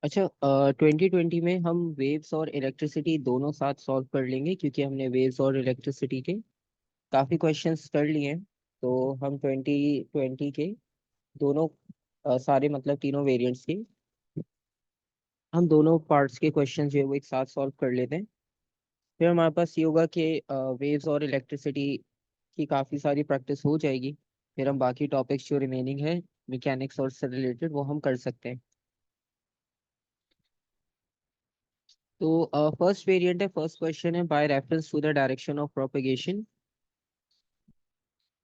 अच्छा, 2020 में हम वेव्स और इलेक्ट्रिसिटी दोनों साथ सॉल्व कर लेंगे, क्योंकि हमने वेव्स और इलेक्ट्रिसिटी के काफ़ी क्वेश्चंस कर लिए हैं। तो हम 2020 के दोनों सारे मतलब तीनों वेरिएंट्स के हम दोनों पार्ट्स के क्वेश्चंस जो है वो एक साथ सॉल्व कर लेते हैं। फिर हमारे पास ये होगा कि वेव्स और इलेक्ट्रिसिटी की काफ़ी सारी प्रैक्टिस हो जाएगी। फिर हम बाकी टॉपिक्स जो रिमेनिंग है मैकेनिक्स और से रिलेटेड वो हम कर सकते हैं। तो फर्स्ट वेरिएंट है, फर्स्ट क्वेश्चन है, by reference to the direction of propagation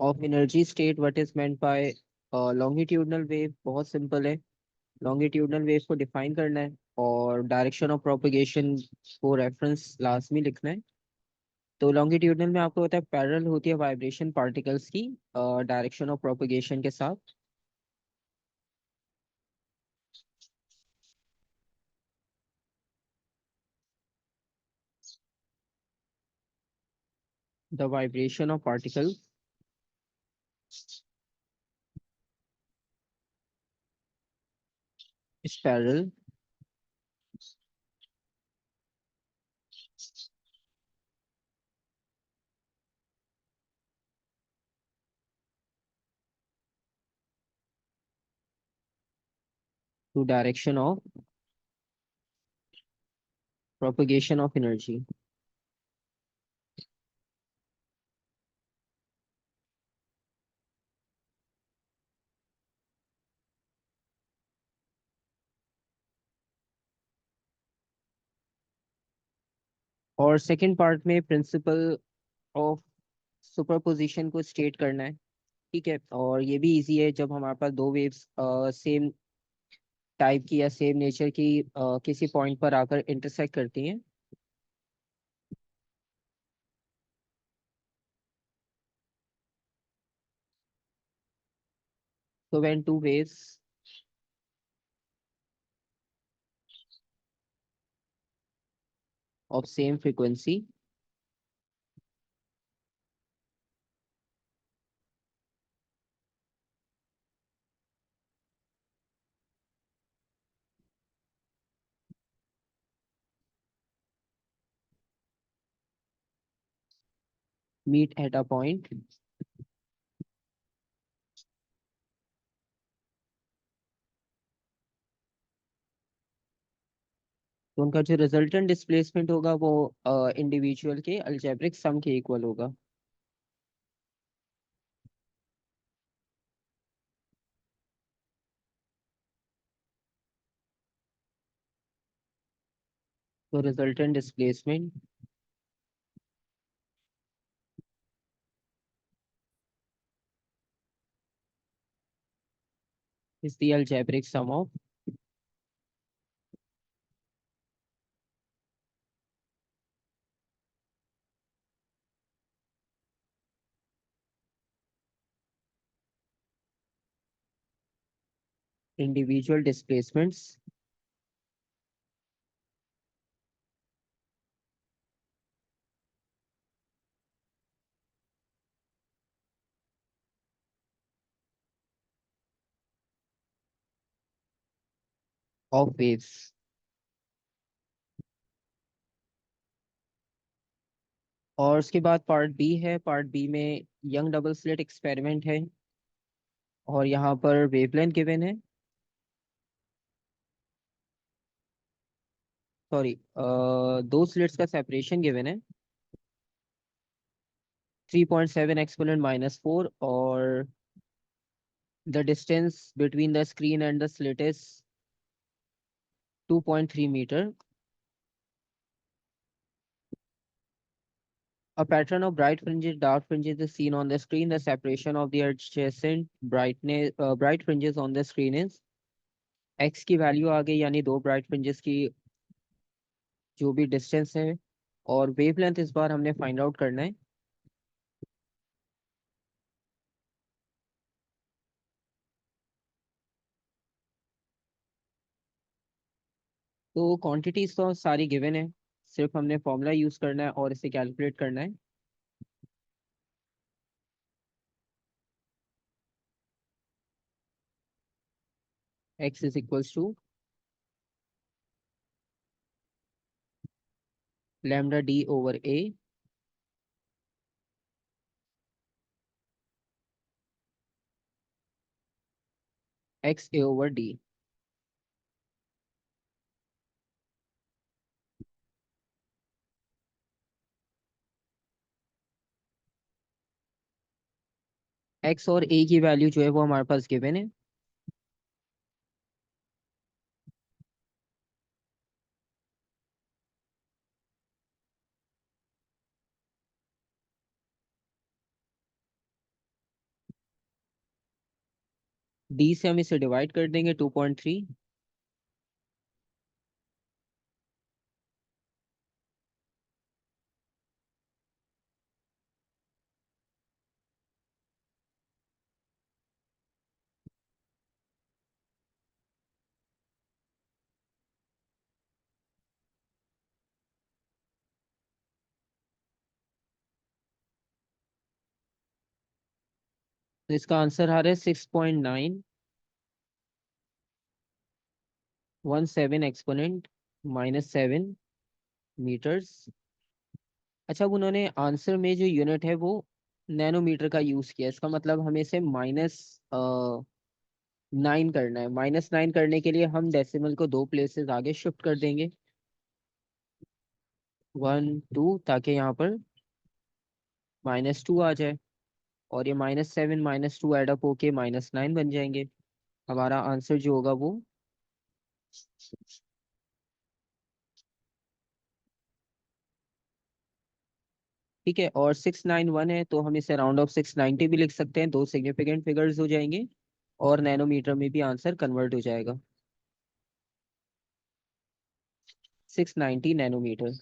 of energy state what is meant by longitudinal wave. बहुत सिंपल है, लॉन्गिट्यूडनल वेव को डिफाइन करना है और डायरेक्शन ऑफ प्रोपेगेशन को रेफरेंस लास्ट में लिखना है। तो लॉन्गिट्यूडनल में आपको पता है पैरेलल होती है वाइब्रेशन पार्टिकल्स की डायरेक्शन ऑफ प्रोपेगेशन के साथ। The vibration of particle is parallel to direction of propagation of energy. और सेकंड पार्ट में प्रिंसिपल ऑफ सुपरपोजिशन को स्टेट करना है। ठीक है, और ये भी इजी है, जब हमारे पास दो वेव्स सेम टाइप की या सेम नेचर की किसी पॉइंट पर आकर इंटरसेक्ट करती हैं। तो when two waves of same frequency meet at a point, तो उनका जो रिजल्टेंट डिस्प्लेसमेंट होगा वो इंडिविजुअल के अलजेब्रिक सम के इक्वल होगा। तो resultant displacement is the algebraic sum of individual displacements of waves. और उसके बाद पार्ट बी है, पार्ट बी में यंग डबल स्लिट एक्सपेरिमेंट है, और यहाँ पर वेवलेंथ गिवन है। सॉरी, दो स्लिट्स का सेपरेशन गिवन है, 3.7 एक्सपोनेंट -4, और the distance between the screen and the slit is 2.3 metre. A pattern of bright fringes, dark fringes is seen on the screen. The separation of the adjacent bright fringes on the screen is x की value आ गई, यानी दो bright fringes की जो भी distance है, और wavelength इस बार हमने फाइंड आउट करना है। तो क्वांटिटीज तो सारी गिवन है, सिर्फ हमने फॉर्मूला यूज करना है और इसे कैलकुलेट करना है। x is equals to lambda D over A, X A over D. X और ए की वैल्यू जो है वो हमारे पास गिवन है। डी से हम इसे डिवाइड कर देंगे 2.3। तो इसका आंसर आ रहा है 6.917 एक्सपोनेंट -7 मीटर्स। अच्छा, अब उन्होंने आंसर में जो यूनिट है वो नैनोमीटर का यूज किया। इसका मतलब हमें इसे -9 करना है। -9 करने के लिए हम डेसिमल को 2 प्लेसेस आगे शिफ्ट कर देंगे, 1 2, ताकि यहाँ पर -2 आ जाए। और ये -7 -2 एडअप होके -9 बन जाएंगे। हमारा आंसर जो होगा वो, ठीक है। और 691 है तो हम इसे राउंड ऑफ 690 भी लिख सकते हैं, दो सिग्निफिकेंट फिगर्स हो जाएंगे। और नैनोमीटर में भी आंसर कन्वर्ट हो जाएगा, 690 नैनोमीटर।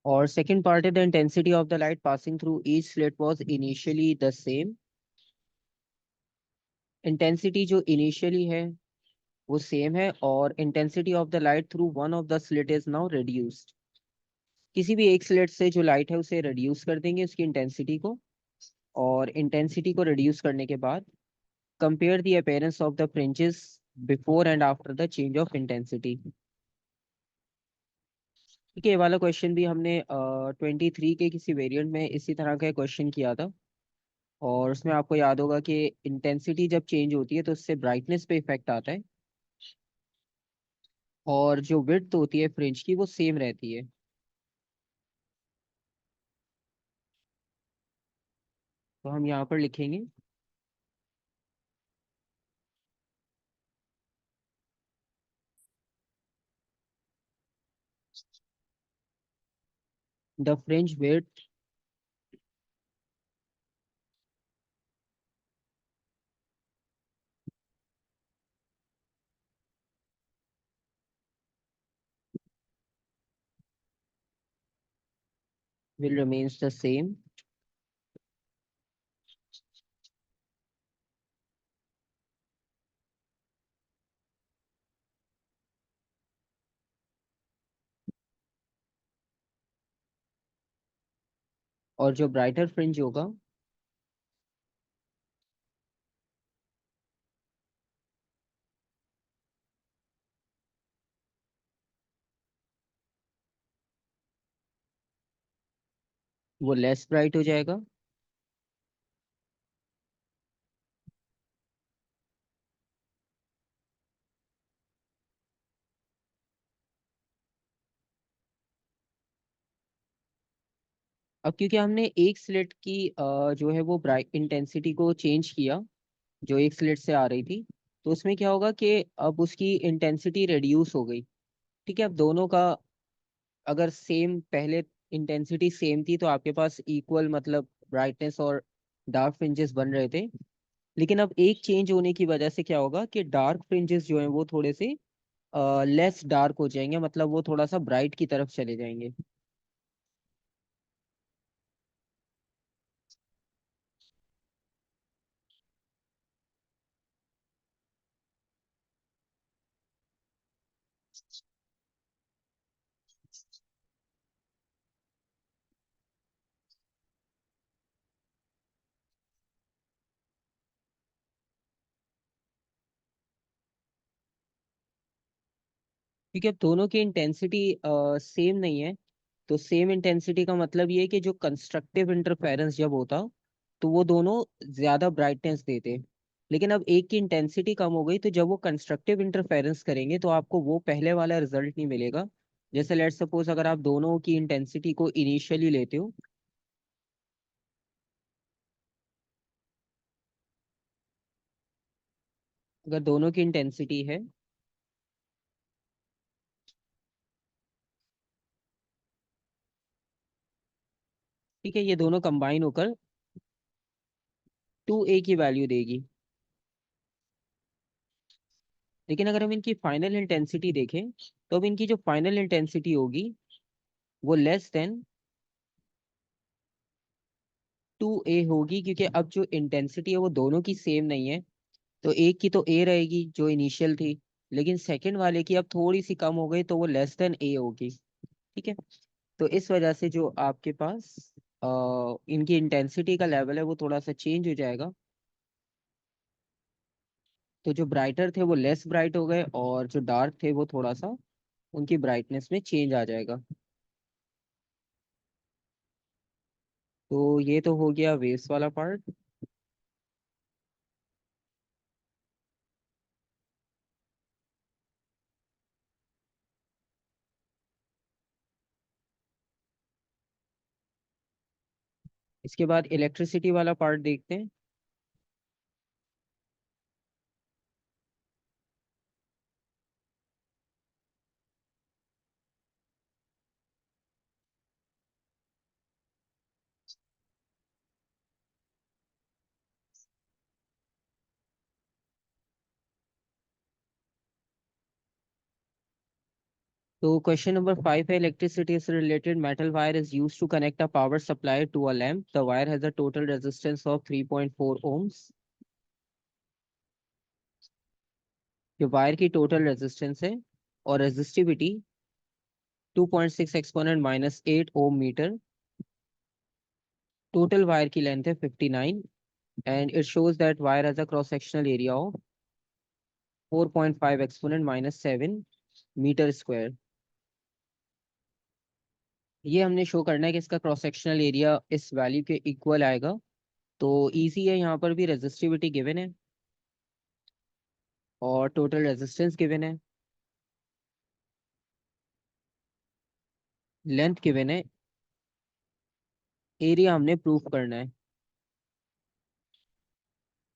और सेकंड पार्ट है, the intensity of the light passing through each slit was initially the same. Intensity जो इनिशियली है वो सेम है, और intensity of the light through one of the slit is now reduced. किसी भी एक स्लिट से जो लाइट है उसे रिड्यूस कर देंगे उसकी इंटेंसिटी को। और इंटेंसिटी को रिड्यूस करने के बाद compare the appearance of the fringes before and after the change of intensity. ठीक है, ये वाला क्वेश्चन भी हमने 23 के किसी वेरिएंट में इसी तरह का क्वेश्चन किया था। और उसमें आपको याद होगा कि इंटेंसिटी जब चेंज होती है तो उससे ब्राइटनेस पे इफेक्ट आता है, और जो विड्थ होती है फ्रिंज की वो सेम रहती है। तो हम यहाँ पर लिखेंगे the fringe width will remains the same. और जो ब्राइटर फ्रिंज होगा वो लेस ब्राइट हो जाएगा। अब क्योंकि हमने एक स्लिट की जो है वो ब्राइट इंटेंसिटी को चेंज किया, जो एक स्लिट से आ रही थी, तो उसमें क्या होगा कि अब उसकी इंटेंसिटी रिड्यूस हो गई। ठीक है, अब दोनों का अगर सेम पहले इंटेंसिटी सेम थी तो आपके पास इक्वल मतलब ब्राइटनेस और डार्क फ्रिंजेस बन रहे थे। लेकिन अब एक चेंज होने की वजह से क्या होगा कि डार्क फ्रिंजेस जो हैं वो थोड़े से लेस डार्क हो जाएंगे, मतलब वो थोड़ा सा ब्राइट की तरफ चले जाएंगे। क्योंकि अब दोनों की इंटेंसिटी सेम नहीं है। तो सेम इंटेंसिटी का मतलब ये है कि जो कंस्ट्रक्टिव इंटरफेरेंस जब होता, तो वो दोनों ज्यादा ब्राइटनेस देते। लेकिन अब एक की इंटेंसिटी कम हो गई, तो जब वो कंस्ट्रक्टिव इंटरफेरेंस करेंगे तो आपको वो पहले वाला रिजल्ट नहीं मिलेगा। जैसे लेट्स सपोज अगर आप दोनों की इंटेंसिटी को इनिशियली लेते हो, अगर दोनों की इंटेंसिटी है, ठीक है, ये दोनों कंबाइन होकर 2a की वैल्यू देगी। लेकिन अगर हम इनकी फाइनल इंटेंसिटी देखें, तो अब इनकी जो फाइनल इंटेंसिटी होगी वो लेस देन 2a होगी, क्योंकि अब जो इंटेंसिटी है वो दोनों की सेम नहीं है। तो एक की तो a रहेगी जो इनिशियल थी, लेकिन सेकंड वाले की अब थोड़ी सी कम हो गई, तो वो लेस देन a होगी। ठीक है। तो इस वजह से जो आपके पास इनकी इंटेंसिटी का लेवल है वो थोड़ा सा चेंज हो जाएगा। तो जो ब्राइटर थे वो लेस ब्राइट हो गए, और जो डार्क थे वो थोड़ा सा उनकी ब्राइटनेस में चेंज आ जाएगा। तो ये तो हो गया वेव्स वाला पार्ट। इसके बाद इलेक्ट्रिसिटी वाला पार्ट देखते हैं। तो क्वेश्चन नंबर 5 है, इलेक्ट्रिसिटी से related metal wire is used to connect a power supply to a lamp. The wire has a total resistance of 3.4 ohms। ये वायर की टोटल रेजिस्टेंस है, और resistivity 2.6 exponent minus 8 ohm metre. Total wire की length है 59, and it shows that wire has a cross sectional area of 4.5 exponent minus 7 metre square. ये हमने show करना है कि इसका क्रॉस सेक्शनल एरिया इस वैल्यू के इक्वल आएगा। तो इजी है, यहाँ पर भी रेजिस्टिविटी गिवन है और टोटल रेजिस्टेंस गिवन है, लेंथ गिवन है, एरिया हमने प्रूफ करना है।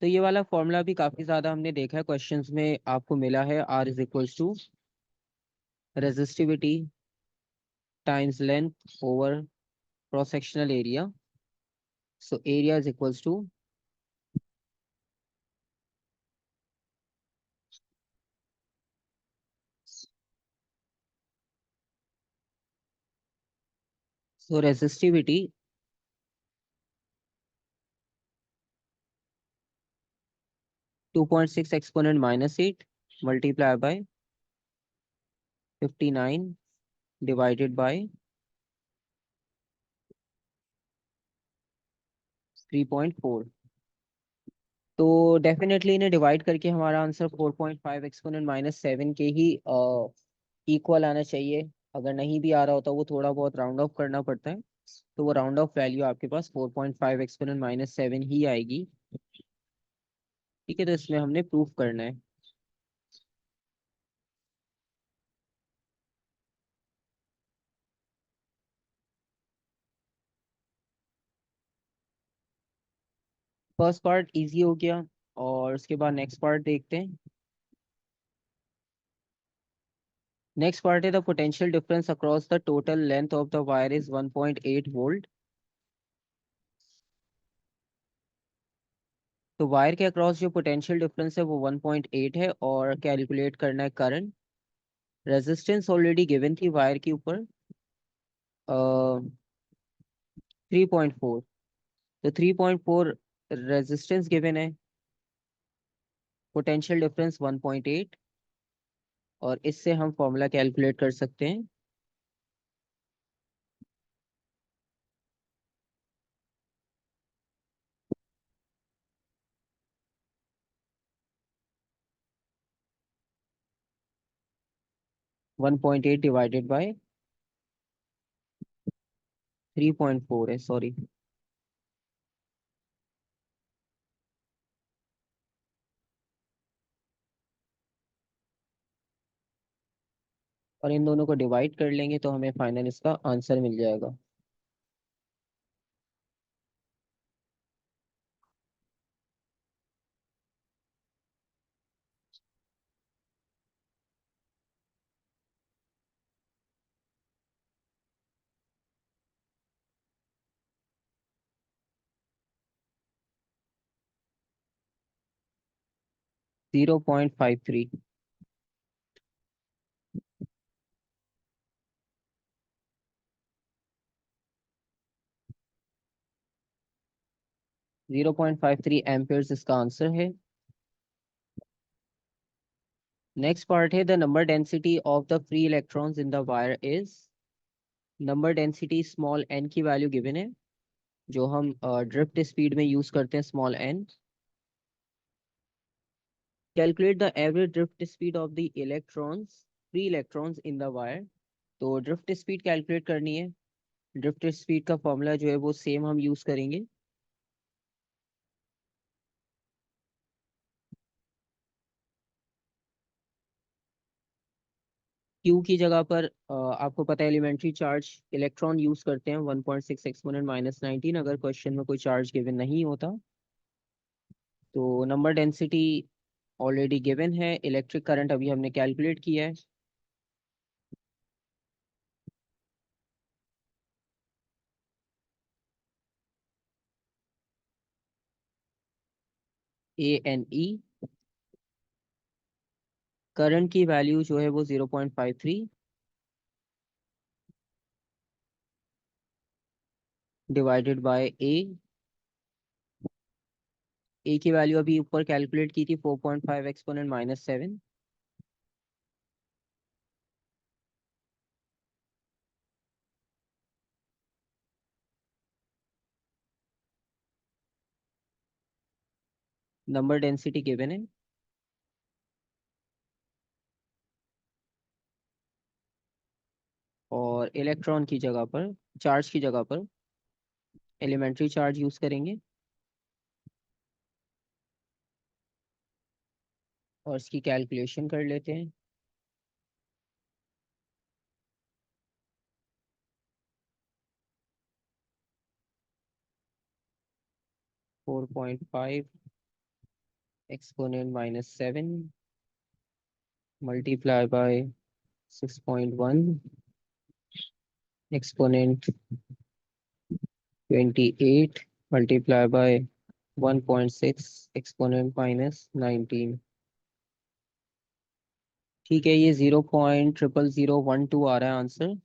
तो ये वाला फॉर्मूला भी काफी ज्यादा हमने देखा है क्वेश्चंस में, आपको मिला है R is equals to resistivity times length over cross sectional area. So area is equals to, so resistivity 2.6 exponent minus 8 multiply by 59 divided by 3.4। तो डेफिनेटली इन्हें डिवाइड करके हमारा आंसर 4.5 एक्सपोनेंट माइनस 7 के ही इक्वल आना चाहिए। अगर नहीं भी आ रहा होता, वो थोड़ा बहुत राउंड ऑफ करना पड़ता है, तो वो राउंड ऑफ वैल्यू आपके पास 4.5 एक्सपोनेंट माइनस 7 ही आएगी। ठीक है, तो इसमें हमने प्रूफ करना है। फर्स्ट पार्ट इजी हो गया, और उसके बाद नेक्स्ट पार्ट देखते हैं। नेक्स्ट पार्ट है the potential difference across the total length of the wire is 1.8 volt. तो वायर के अक्रॉस जो पोटेंशियल डिफरेंस है वो 1.8 है, और कैलकुलेट करना है करंट। रेजिस्टेंस ऑलरेडी गिवन थी वायर के ऊपर, 3.4। तो 3.4 रेजिस्टेंस गिवन है, पोटेंशियल डिफरेंस 1.8, और इससे हम फॉर्मूला कैलकुलेट कर सकते हैं। 1.8 डिवाइडेड बाय 3.4 है, सॉरी। और इन दोनों को डिवाइड कर लेंगे तो हमें फाइनल इसका आंसर मिल जाएगा। 0.53। 0.53 एम्पियर्स इसका आंसर है। नेक्स्ट पार्ट है the number density of the free electrons in the wire is. Number density small N की वैल्यू गिवन है, जो हम ड्रिफ्ट स्पीड में यूज करते हैं, small N. Calculate the average drift speed of the electrons, free electrons in the wire. तो drift speed calculate करनी है। ड्रिफ्ट स्पीड का फॉर्मूला जो है वो सेम हम यूज करेंगे। क्यू की जगह पर आपको पता है एलिमेंट्री चार्ज इलेक्ट्रॉन यूज करते हैं 1.6 एक्सपोनेंट माइनस 19, अगर क्वेश्चन में कोई चार्ज गिवन नहीं होता। तो नंबर डेंसिटी ऑलरेडी गिवन है, इलेक्ट्रिक करंट अभी हमने कैलकुलेट किया है। ANE। करंट की वैल्यू जो है वो 0.53 डिवाइडेड बाय ए की वैल्यू अभी ऊपर कैलकुलेट की थी 4.5 exponent minus 7। Number density given है। और इलेक्ट्रॉन की जगह पर, चार्ज की जगह पर एलिमेंट्री चार्ज यूज करेंगे। और इसकी कैलकुलेशन कर लेते हैं। 4.5 exponent minus 7 multiply by 6.1 exponent 28 multiply by 1.6 exponent minus 19। ठीक है, ये 0.00012 आ रहा है आंसर।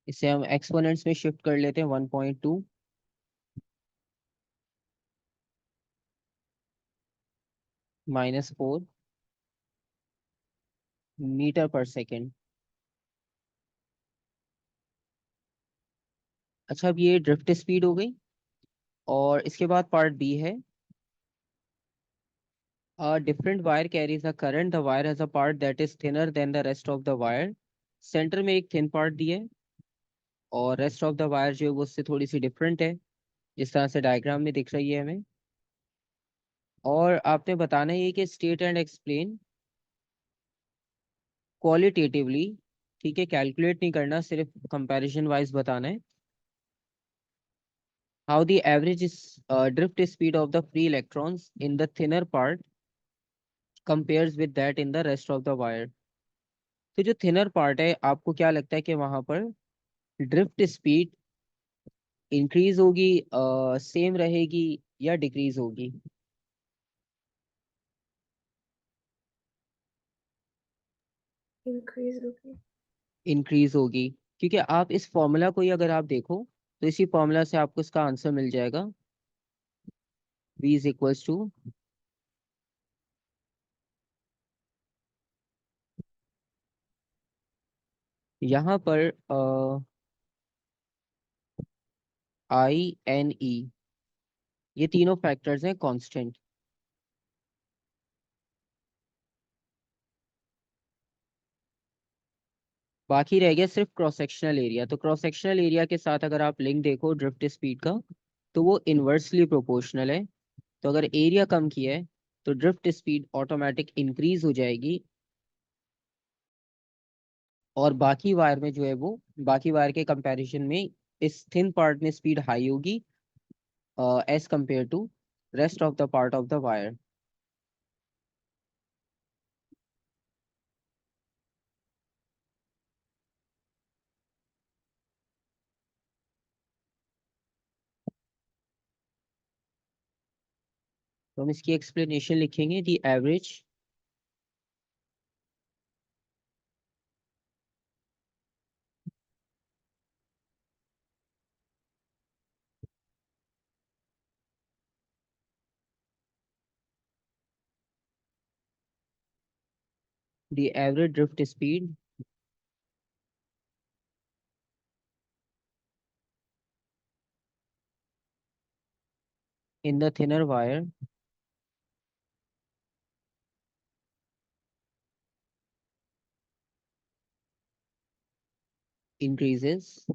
इसे हम एक्सपोनेंट्स में शिफ्ट कर लेते हैं, 1.2 -4 मीटर पर सेकेंड। अच्छा, अब ये ड्रिफ्ट स्पीड हो गई। और इसके बाद पार्ट बी है। A different wire carries a current. The wire has a part that is thinner than the rest of the wire. Centre में एक थिन पार्ट दिया है और रेस्ट ऑफ द वायर जो है वो उससे थोड़ी सी डिफरेंट है, जिस तरह से डायग्राम में दिख रही है हमें। और आपने बताना है ये कि स्टेट एंड एक्सप्लेन क्वालिटेटिवली, ठीक है, कैलकुलेट नहीं करना, सिर्फ कंपैरिजन वाइज बताना है। How the average drift speed of the free electrons in the thinner part compares with that in the rest of the wire. तो जो थिनर पार्ट है, आपको क्या लगता है कि वहां पर ड्रिफ्ट स्पीड इंक्रीज होगी, सेम रहेगी, या डिक्रीज होगी? इंक्रीज होगी। इंक्रीज होगी, क्योंकि आप इस फॉर्मूला को ही अगर आप देखो तो इसी फॉर्मूला से आपको इसका आंसर मिल जाएगा। V इज इक्वल्स टू, यहाँ पर I N E, ये तीनों फैक्टर्स हैं कांस्टेंट। बाकी रह गया सिर्फ क्रॉस सेक्शनल एरिया। तो क्रॉस सेक्शनल एरिया के साथ अगर आप लिंक देखो ड्रिफ्ट स्पीड का, तो वो इन्वर्सली प्रोपोर्शनल है। तो अगर एरिया कम किया है तो ड्रिफ्ट स्पीड ऑटोमेटिक इंक्रीज हो जाएगी, और बाकी वायर में जो है वो, बाकी वायर के कंपैरिजन में इस थिन पार्ट में स्पीड हाई होगी as compare to rest of the part of the wire. तो हम इसकी एक्सप्लेनेशन लिखेंगे, the average the average drift speed in the thinner wire increases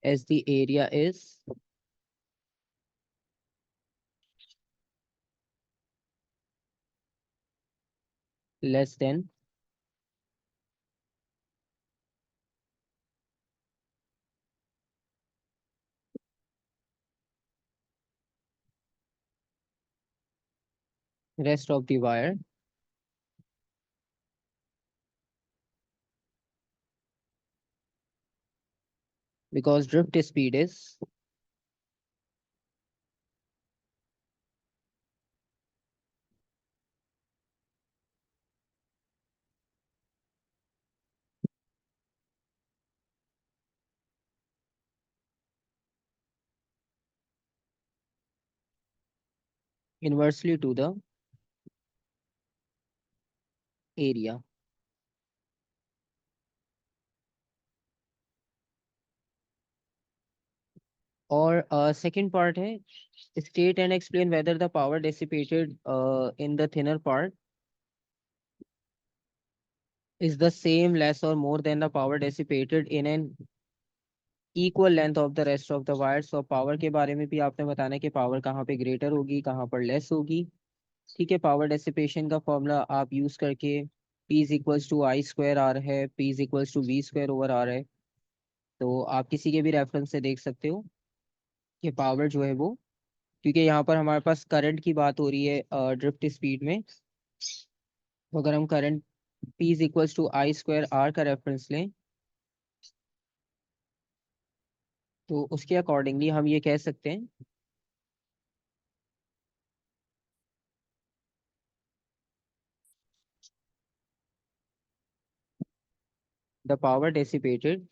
as the area is less than rest of the wire, because drift speed is inversely to the area। और second part है, state and explain whether the power dissipated in the thinner part is the same, less or more than the power dissipated in an equal length of the rest of the wires। और power के बारे में भी आपने बताना है कि power कहाँ पे ग्रेटर होगी, कहाँ पर लेस होगी। ठीक है, पावर डेसिपेशन का फॉर्मूला आप यूज करके P is equals to I square R है, P is equals to V square over R है। तो आप किसी के भी रेफरेंस से देख सकते हो कि पावर जो है वो, क्योंकि यहाँ पर हमारे पास करंट की बात हो रही है ड्रिफ्ट स्पीड में, तो अगर हम current P is equals to I square R का रेफरेंस लें, तो उसके अकॉर्डिंगली हम ये कह सकते हैं the power dissipated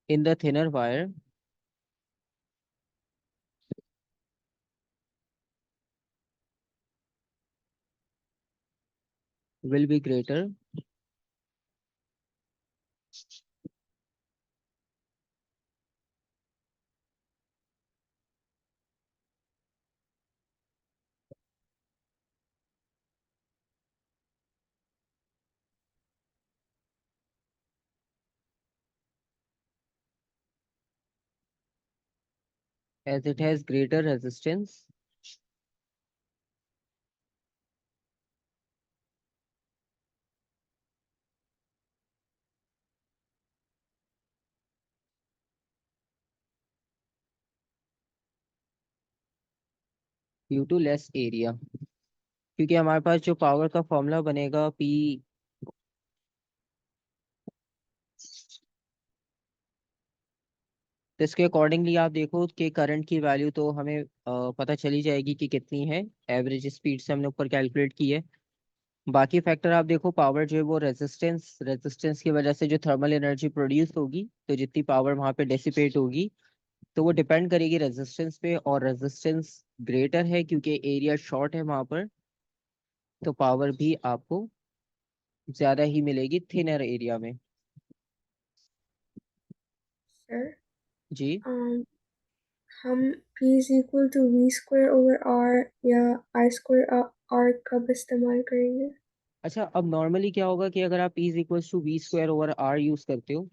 in the thinner wire will be greater as it has greater resistance due to less area। क्योंकि हमारे पास जो पावर का फॉर्मूला बनेगा P, तो इसके अकॉर्डिंगली आप देखो कि करंट की वैल्यू तो हमें पता चली जाएगी कि कितनी है, एवरेज स्पीड से हमने ऊपर कैलकुलेट की है। बाकी फैक्टर आप देखो, पावर जो है वो रेजिस्टेंस रेजिस्टेंस की वजह से जो थर्मल एनर्जी प्रोड्यूस होगी, तो जितनी पावर वहां पे डेसिपेट होगी, तो वो डिपेंड करेगी रेजिस्टेंस पे, और रेजिस्टेंस ग्रेटर है क्योंकि एरिया शॉर्ट है वहां पर, तो पावर भी आपको ज्यादा ही मिलेगी थिनर एरिया में। सर, जी। हम P is equal to V² over R या I² R कब इस्तेमाल करेंगे? अच्छा, अब नॉर्मली क्या होगा कि अगर आप is equal to V² over R use करते हो,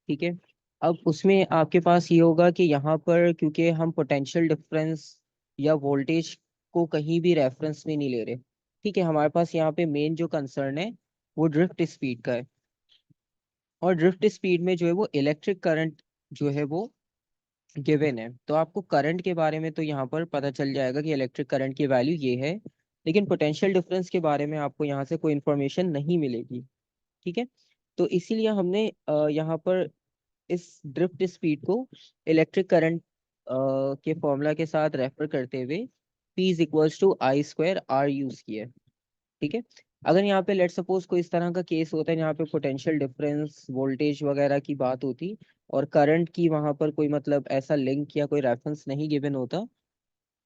ठीक है, अब उसमें आपके पास ये होगा कि यहाँ पर क्योंकि हम पोटेंशियल डिफरेंस या वोल्टेज को कहीं भी रेफरेंस में नहीं ले रहे, ठीक है, हमारे पास यहाँ पे मेन जो कंसर्न है वो ड्रिफ्ट स्पीड का है। और ड्रिफ्ट स्पीड में जो है वो इलेक्ट्रिक करंट जो है वो गिवन है, तो आपको करंट के बारे में तो यहाँ पर पता चल जाएगा कि इलेक्ट्रिक करंट की वैल्यू ये है, लेकिन पोटेंशियल डिफरेंस के बारे में आपको यहाँ से कोई इन्फॉर्मेशन नहीं मिलेगी। ठीक है, तो इसीलिए हमने यहाँ पर इस ड्रिफ्ट स्पीड को इलेक्ट्रिक करंट के फॉर्मूला के साथ रेफर करते हुए P is equals to I² R use किया है। ठीक है, अगर यहाँ पे लेट सपोज कोई इस तरह का केस होता है जहाँ पे पोटेंशियल डिफरेंस वोल्टेज वगैरह की बात होती, और करंट की वहां पर कोई मतलब ऐसा लिंक या कोई रेफरेंस नहीं गिवन होता,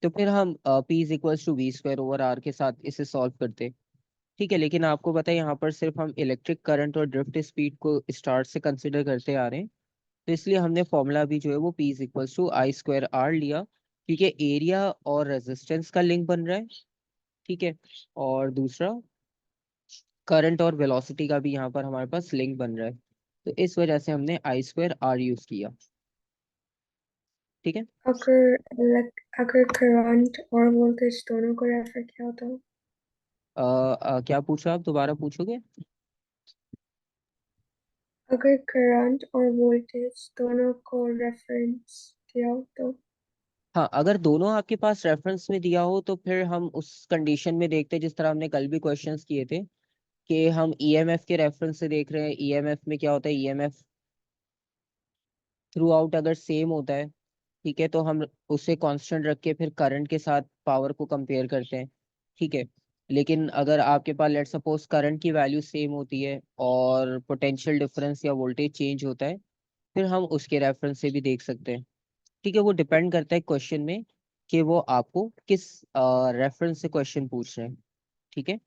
तो फिर हम P is equals to V² over R के साथ इसे सॉल्व करते। ठीक है, लेकिन आपको पता है यहाँ पर सिर्फ हम इलेक्ट्रिक करंट और ड्रिफ्ट स्पीड को स्टार्ट से कंसिडर करते आ रहे हैं, तो इसलिए हमने फॉर्मूला भी जो है वो P is equals to I² R लिया, क्योंकि एरिया और रेजिस्टेंस का लिंक बन रहा है। ठीक है, और दूसरा करंट और वेलोसिटी का भी यहाँ पर हमारे पास लिंक बन रहा है, तो इस वजह से हमने I² R यूज किया। ठीक है। अगर करंट और वोल्टेज दोनों को रेफर किया तो? क्या पूछा, आप दोबारा पूछोगे? अगर करंट और वोल्टेज दोनों को रेफरेंस किया हो तो? हाँ, अगर दोनों आपके पास रेफरेंस में दिया हो, तो फिर हम उस कंडीशन में देखते हैं जिस तरह हमने कल भी क्वेश्चंस किए थे, कि हम ईएमएफ के रेफरेंस से देख रहे हैं। ईएमएफ में क्या होता है, ईएमएफ थ्रू आउट अगर सेम होता है, ठीक है, तो हम उसे कांस्टेंट रख के फिर करंट के साथ पावर को कंपेयर करते हैं। ठीक है, लेकिन अगर आपके पास लेट सपोज करंट की वैल्यू सेम होती है और पोटेंशियल डिफरेंस या वोल्टेज चेंज होता है, फिर हम उसके रेफरेंस से भी देख सकते हैं। ठीक है, वो डिपेंड करता है क्वेश्चन में कि वो आपको किस रेफरेंस से क्वेश्चन पूछ रहे हैं। ठीक है,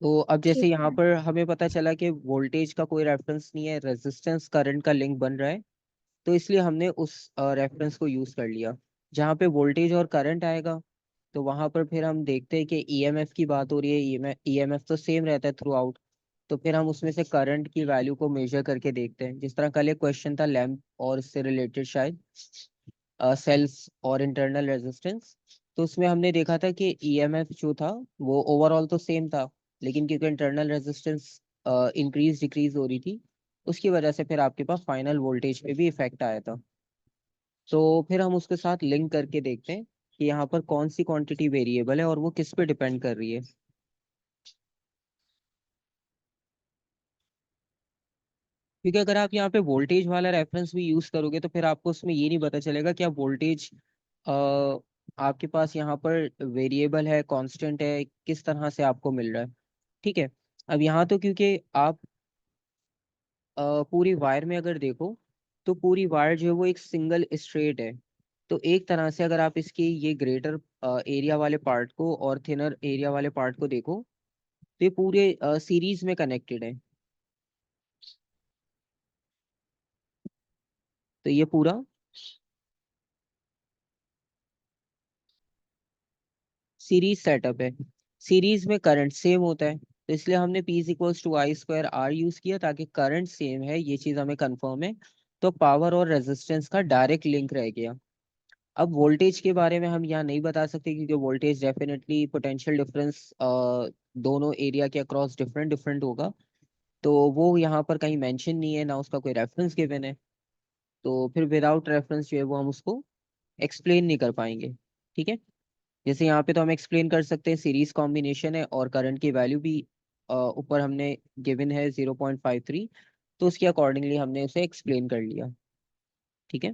तो अब जैसे ठीक यहाँ है। पर हमें पता चला कि वोल्टेज का कोई रेफरेंस नहीं है, रेजिस्टेंस करंट का लिंक बन रहा है, तो इसलिए हमने उस रेफरेंस को यूज कर लिया। जहाँ पे वोल्टेज और करंट आएगा, तो वहां पर फिर हम देखते हैं कि ईएमएफ की बात हो रही है, ईएमएफ तो सेम रहता है थ्रू आउट, तो फिर हम उसमें से करंट की वैल्यू को मेजर करके देखते हैं। जिस तरह कल एक क्वेश्चन था लैम्प और इससे रिलेटेड शायद सेल्स और इंटरनल रेजिस्टेंस, तो उसमें हमने देखा था कि ईएमएफ जो था वो ओवरऑल तो सेम था, लेकिन क्योंकि इंटरनल रेजिस्टेंस इंक्रीज डिक्रीज हो रही थी, उसकी वजह से फिर आपके पास फाइनल वोल्टेज पे भी इफेक्ट आया था। तो फिर हम उसके साथ लिंक करके देखते हैं कि यहाँ पर कौन सी क्वांटिटी वेरिएबल है और वो किस पे डिपेंड कर रही है। क्योंकि अगर आप यहाँ पे वोल्टेज वाला रेफरेंस भी यूज करोगे, तो फिर आपको उसमें ये नहीं पता चलेगा कि आप वोल्टेज आपके पास यहाँ पर वेरिएबल है, कांस्टेंट है, किस तरह से आपको मिल रहा है। ठीक है, अब यहाँ तो क्योंकि आप पूरी वायर में अगर देखो, तो पूरी वायर जो है वो एक सिंगल स्ट्रेट है, तो एक तरह से अगर आप इसकी ये ग्रेटर एरिया वाले पार्ट को और थिनर एरिया वाले पार्ट को देखो, तो ये पूरे सीरीज में कनेक्टेड है। तो ये पूरा सीरीज सेटअप है, सीरीज में करंट सेम होता है, तो इसलिए हमने P is equals to I² R use किया, ताकि करंट सेम है ये चीज हमें कंफर्म है, तो पावर और रेजिस्टेंस का डायरेक्ट लिंक रह गया। अब वोल्टेज के बारे में हम यहाँ नहीं बता सकते, क्योंकि वोल्टेज डेफिनेटली पोटेंशियल डिफरेंस दोनों एरिया के अक्रॉस डिफरेंट डिफरेंट होगा, तो वो यहाँ पर कहीं मेंशन नहीं है, ना उसका कोई रेफरेंस गिवन है, तो फिर विदाउट रेफरेंस जो है वो हम उसको एक्सप्लेन नहीं कर पाएंगे। ठीक है, जैसे यहाँ पे तो हम एक्सप्लेन कर सकते हैं सीरीज कॉम्बिनेशन है और करंट की वैल्यू भी ऊपर हमने गिवन है 0.53, तो उसके अकॉर्डिंगली हमने उसे एक्सप्लेन कर लिया। ठीक है,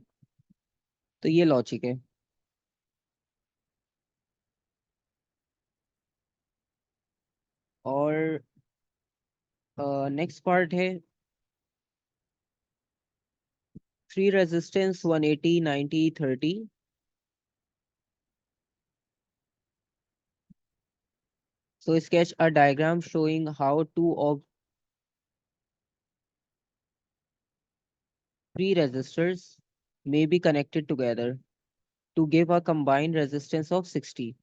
तो ये लॉजिक है। नेक्स्ट पार्ट है three resistance 180 90 30. So sketch a diagram showing how two of three resistors may be connected together to give a combined resistance of 60.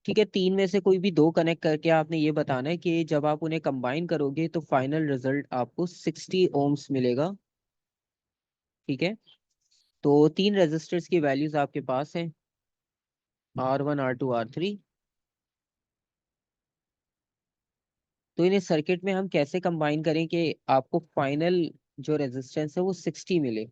ठीक है, तीन में से कोई भी दो कनेक्ट करके आपने ये बताना है कि जब आप उन्हें कंबाइन करोगे तो फाइनल रिजल्ट आपको 60 ओम्स मिलेगा. ठीक है, तो तीन रेजिस्टर्स की वैल्यूज आपके पास हैं, R1 R2 R3. तो इन्हें सर्किट में हम कैसे कंबाइन करें कि आपको फाइनल जो रेजिस्टेंस है वो 60 मिले.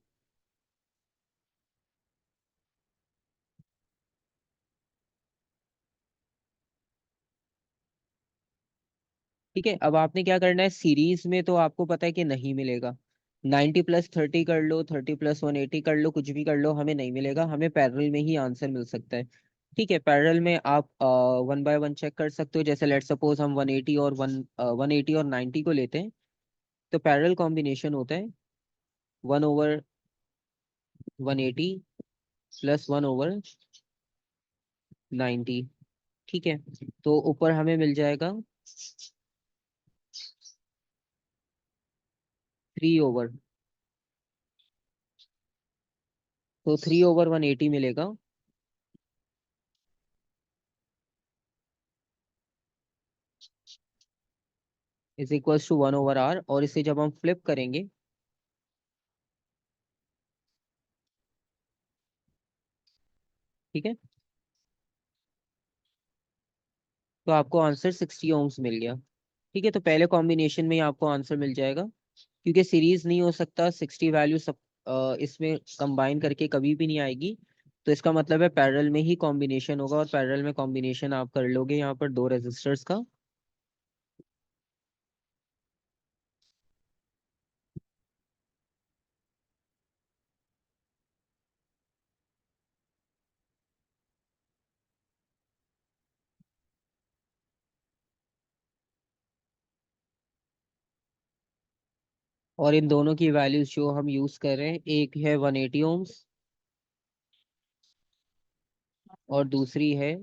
ठीक है, अब आपने क्या करना है, सीरीज में तो आपको पता है कि नहीं मिलेगा. 90+30 कर लो, 30+180 कर लो, कुछ भी कर लो, हमें नहीं मिलेगा. हमें पैरेलल में ही आंसर मिल सकता है. ठीक है, पैरेलल में आप 1 बाय 1 चेक कर सकते हो. जैसे लेट सपोज हम 180 और 180 और 90 को लेते हैं. तो पैरेलल कॉम्बिनेशन होता है 1/180 +1/90. ठीक है, तो ऊपर हमें मिल जाएगा 3/, तो 3/180 मिलेगा इज इक्वल्स टू 1/r. और इसे जब हम फ्लिप करेंगे ठीक है, तो आपको आंसर 60 ओम्स मिल गया. ठीक है, तो पहले कॉम्बिनेशन में ही आपको आंसर मिल जाएगा. क्योंकि सीरीज नहीं हो सकता, 60 वैल्यू सब इसमें कंबाइन करके कभी भी नहीं आएगी. तो इसका मतलब है पैरेलल में ही कॉम्बिनेशन होगा, और पैरेलल में कॉम्बिनेशन आप कर लोगे यहाँ पर दो रेजिस्टर्स का. और इन दोनों की वैल्यूज जो हम यूज कर रहे हैं, एक है 180 ओम्स और दूसरी है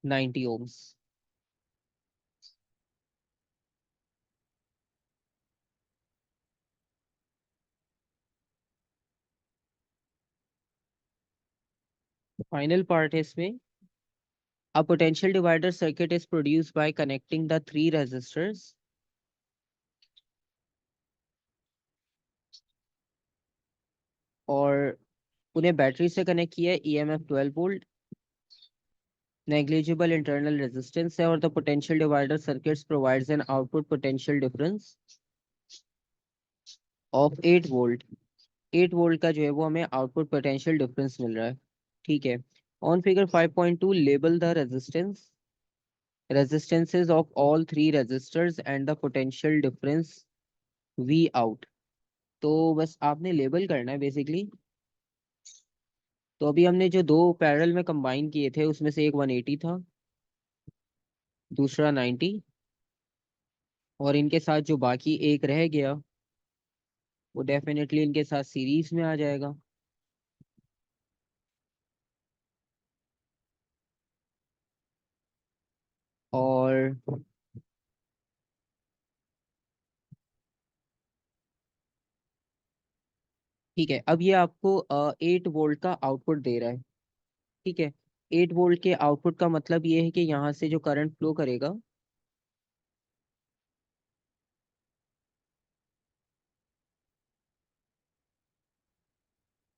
90 ओम्स. फाइनल पार्ट है इसमें. A potential divider circuit is produced by connecting the three resistors और उन्हें बैटरी से कनेक्ट किया है. EMF 12 volt, negligible internal resistance है, और the potential divider circuits provides an output potential difference of 8 volt. 8 volt का जो है वो हमें आउटपुट पोटेंशियल डिफरेंस मिल रहा है. ठीक है, on figure 5.2 label the resistances of all three resistors and the potential difference V out. तो बस आपने लेबल करना है बेसिकली. तो अभी हमने जो दो पैरेलल में कंबाइन किए थे उसमें से एक 180 था, दूसरा 90, और इनके साथ जो बाकी एक रह गया वो डेफिनेटली इनके साथ सीरीज में आ जाएगा. और ठीक है, अब ये आपको 8 वोल्ट का आउटपुट दे रहा है. ठीक है, 8 वोल्ट के आउटपुट का मतलब ये है कि यहाँ से जो करंट फ्लो करेगा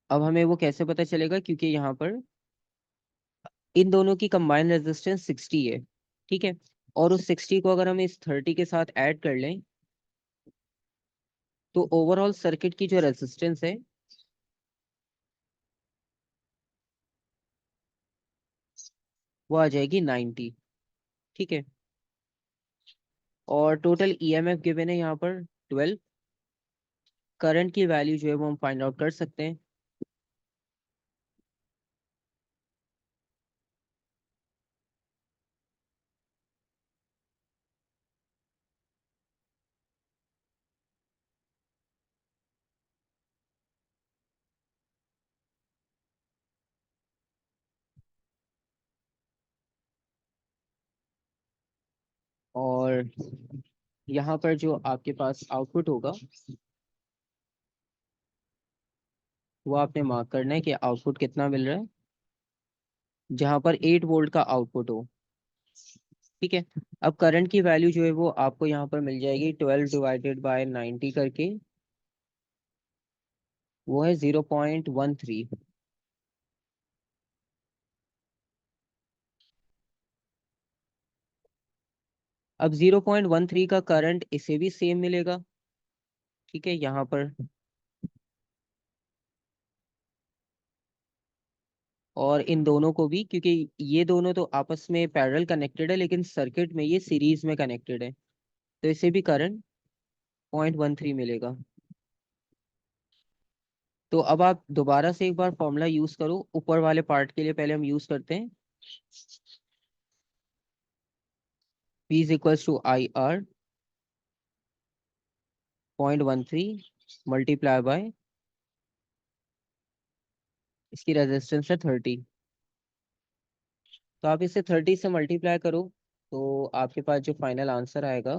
अब हमें वो कैसे पता चलेगा, क्योंकि यहाँ पर इन दोनों की कंबाइंड रेजिस्टेंस 60 है. ठीक है, और उस 60 को अगर हम इस 30 के साथ ऐड कर लें तो ओवरऑल सर्किट की जो रेजिस्टेंस है वो आ जाएगी 90. ठीक है, और टोटल ईएमएफ गिवन है यहाँ पर 12. करंट की वैल्यू जो है वो हम फाइंड आउट कर सकते हैं. और यहाँ पर जो आपके पास आउटपुट होगा वो आपने मार्क करना है कि आउटपुट कितना मिल रहा है, जहाँ पर 8 वोल्ट का आउटपुट हो। ठीक है। अब करंट की वैल्यू जो है वो आपको यहाँ पर मिल जाएगी 12 डिवाइडेड बाय 90 करके, वो है 0.13। अब 0.13 का करंट इसे भी सेम मिलेगा। ठीक है, यहाँ पर और इन दोनों को भी, क्योंकि ये दोनों तो आपस में पैरेलल कनेक्टेड है लेकिन सर्किट में ये सीरीज में कनेक्टेड है, तो इसे भी करंट 0.13 मिलेगा। तो अब आप दोबारा से एक बार फॉर्मूला यूज करो। ऊपर वाले पार्ट के लिए पहले हम यूज करते हैं P is equals to I R 0.13 multiply by इसकी रेजिस्टेंस है 30। तो आप इसे 30 से मल्टीप्लाई करो तो आपके पास जो फाइनल आंसर आएगा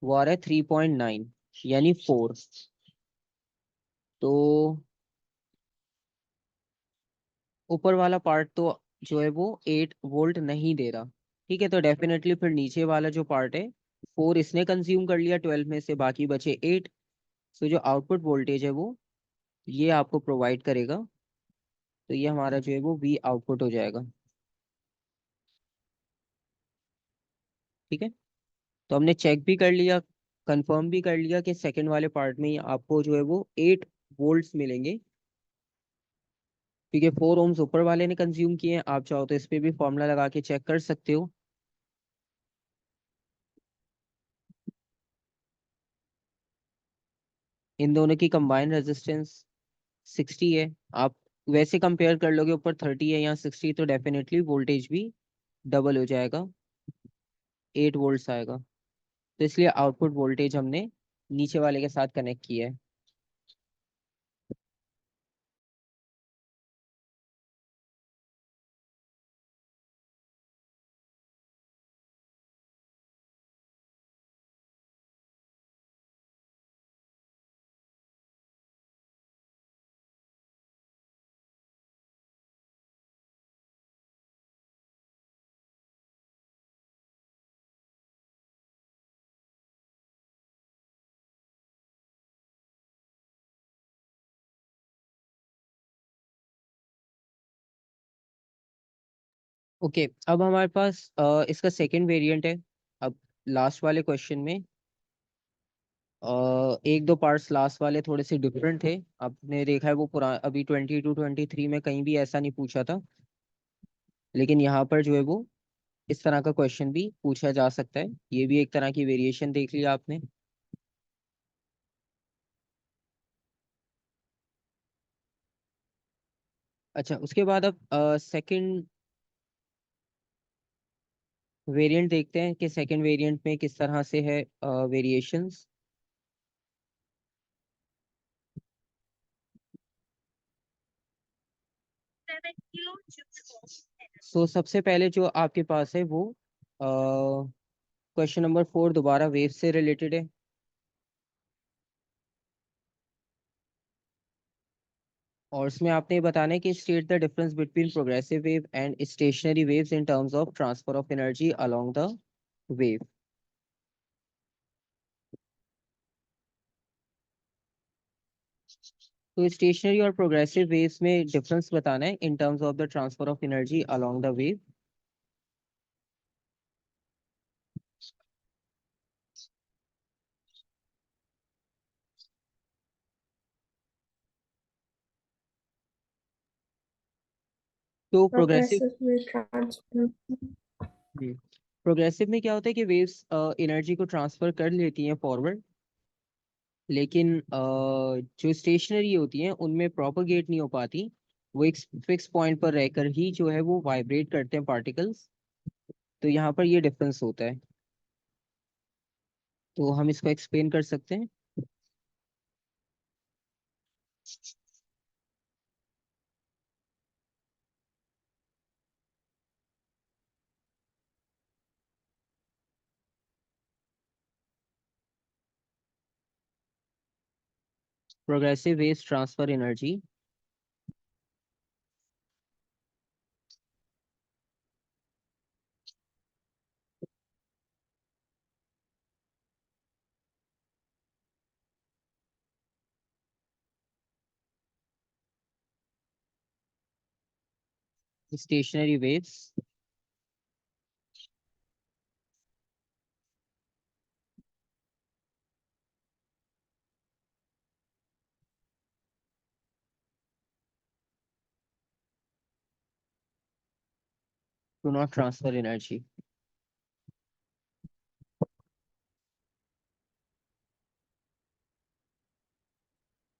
वो आ रहा है 3.9 यानी 4। तो ऊपर वाला पार्ट तो जो है वो 8 वोल्ट नहीं दे रहा। ठीक है, तो डेफिनेटली फिर नीचे वाला जो पार्ट है 4 इसने कंज्यूम कर लिया 12 में से, बाकी बचे 8। तो जो आउटपुट वोल्टेज है वो ये आपको प्रोवाइड करेगा। तो ये हमारा जो है वो वी आउटपुट हो जाएगा। ठीक है, तो हमने चेक भी कर लिया, कंफर्म भी कर लिया कि सेकंड वाले पार्ट में ही आपको जो है वो 8 वोल्ट्स मिलेंगे, क्योंकि 4 ओम्स ऊपर वाले ने कंज्यूम किए हैं। आप चाहो तो इस पे भी फॉर्मूला लगा के चेक कर सकते हो। इन दोनों की कंबाइंड रेजिस्टेंस 60 है। आप वैसे कंपेयर कर लोगे, ऊपर 30 है यहाँ 60, तो डेफिनेटली वोल्टेज भी डबल हो जाएगा, 8 वोल्ट्स आएगा। तो इसलिए आउटपुट वोल्टेज हमने नीचे वाले के साथ कनेक्ट किया है। ओके, अब हमारे पास इसका सेकंड वेरिएंट है। अब लास्ट वाले क्वेश्चन में एक दो पार्ट्स लास्ट वाले थोड़े से डिफरेंट थे। आपने देखा है वो अभी 22-23 में कहीं भी ऐसा नहीं पूछा था, लेकिन यहाँ पर जो है वो इस तरह का क्वेश्चन भी पूछा जा सकता है। ये भी एक तरह की वेरिएशन देख लिया आपने। अच्छा, उसके बाद अब सेकंड वेरिएंट देखते हैं कि सेकंड वेरिएंट में किस तरह से है वेरिएशंस। सो सबसे पहले जो आपके पास है वो क्वेश्चन नंबर 4 दोबारा वेव से रिलेटेड है। और इसमें आपने ये बताना है कि state the difference between progressive wave and stationary waves in terms of transfer of energy along the wave. तो स्टेशनरी और प्रोग्रेसिव वेव्स में डिफरेंस बताना है in terms of the transfer of energy along the wave. तो progressive progressive wave transfer. Progressive में क्या होता है कि वेव्स एनर्जी को ट्रांसफर कर लेती हैं फॉरवर्ड, लेकिन जो स्टेशनरी होती हैं उनमें प्रोपोगेट नहीं हो पाती। वो एक फिक्स पॉइंट पर रहकर ही जो है वो वाइब्रेट करते हैं पार्टिकल्स। तो यहाँ पर ये डिफरेंस होता है। तो हम इसको एक्सप्लेन कर सकते हैं। Progressive waves transfer energy. Stationary waves. Do not transfer energy.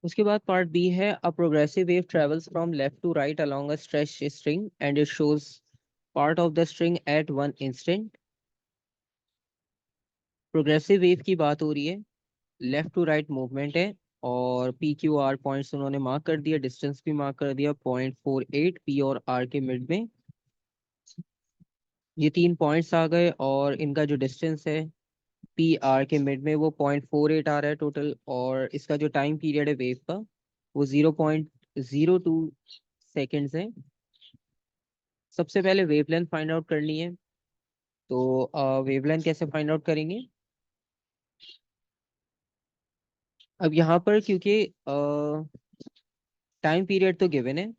उसके बाद पार्ट बी है, a progressive wave travels from left to right along a stretch string and it shows part of the string at one instant. Progressive wave की बात हो रही है, left to right movement है, और पी क्यू आर पॉइंट्स उन्होंने mark कर दिया, डिस्टेंस भी मार्क कर दिया, 0.48 पी और आर के मिड में। ये तीन पॉइंट्स आ गए और इनका जो डिस्टेंस है पी आर के मिड में वो 0.48 आ रहा है टोटल, और इसका जो टाइम पीरियड है वेव का वो 0.02 सेकेंड्स है। सबसे पहले वेवलेंथ फाइंड आउट करनी है, तो वेवलेंथ कैसे फाइंड आउट करेंगे? अब यहाँ पर क्योंकि टाइम पीरियड तो गिवन है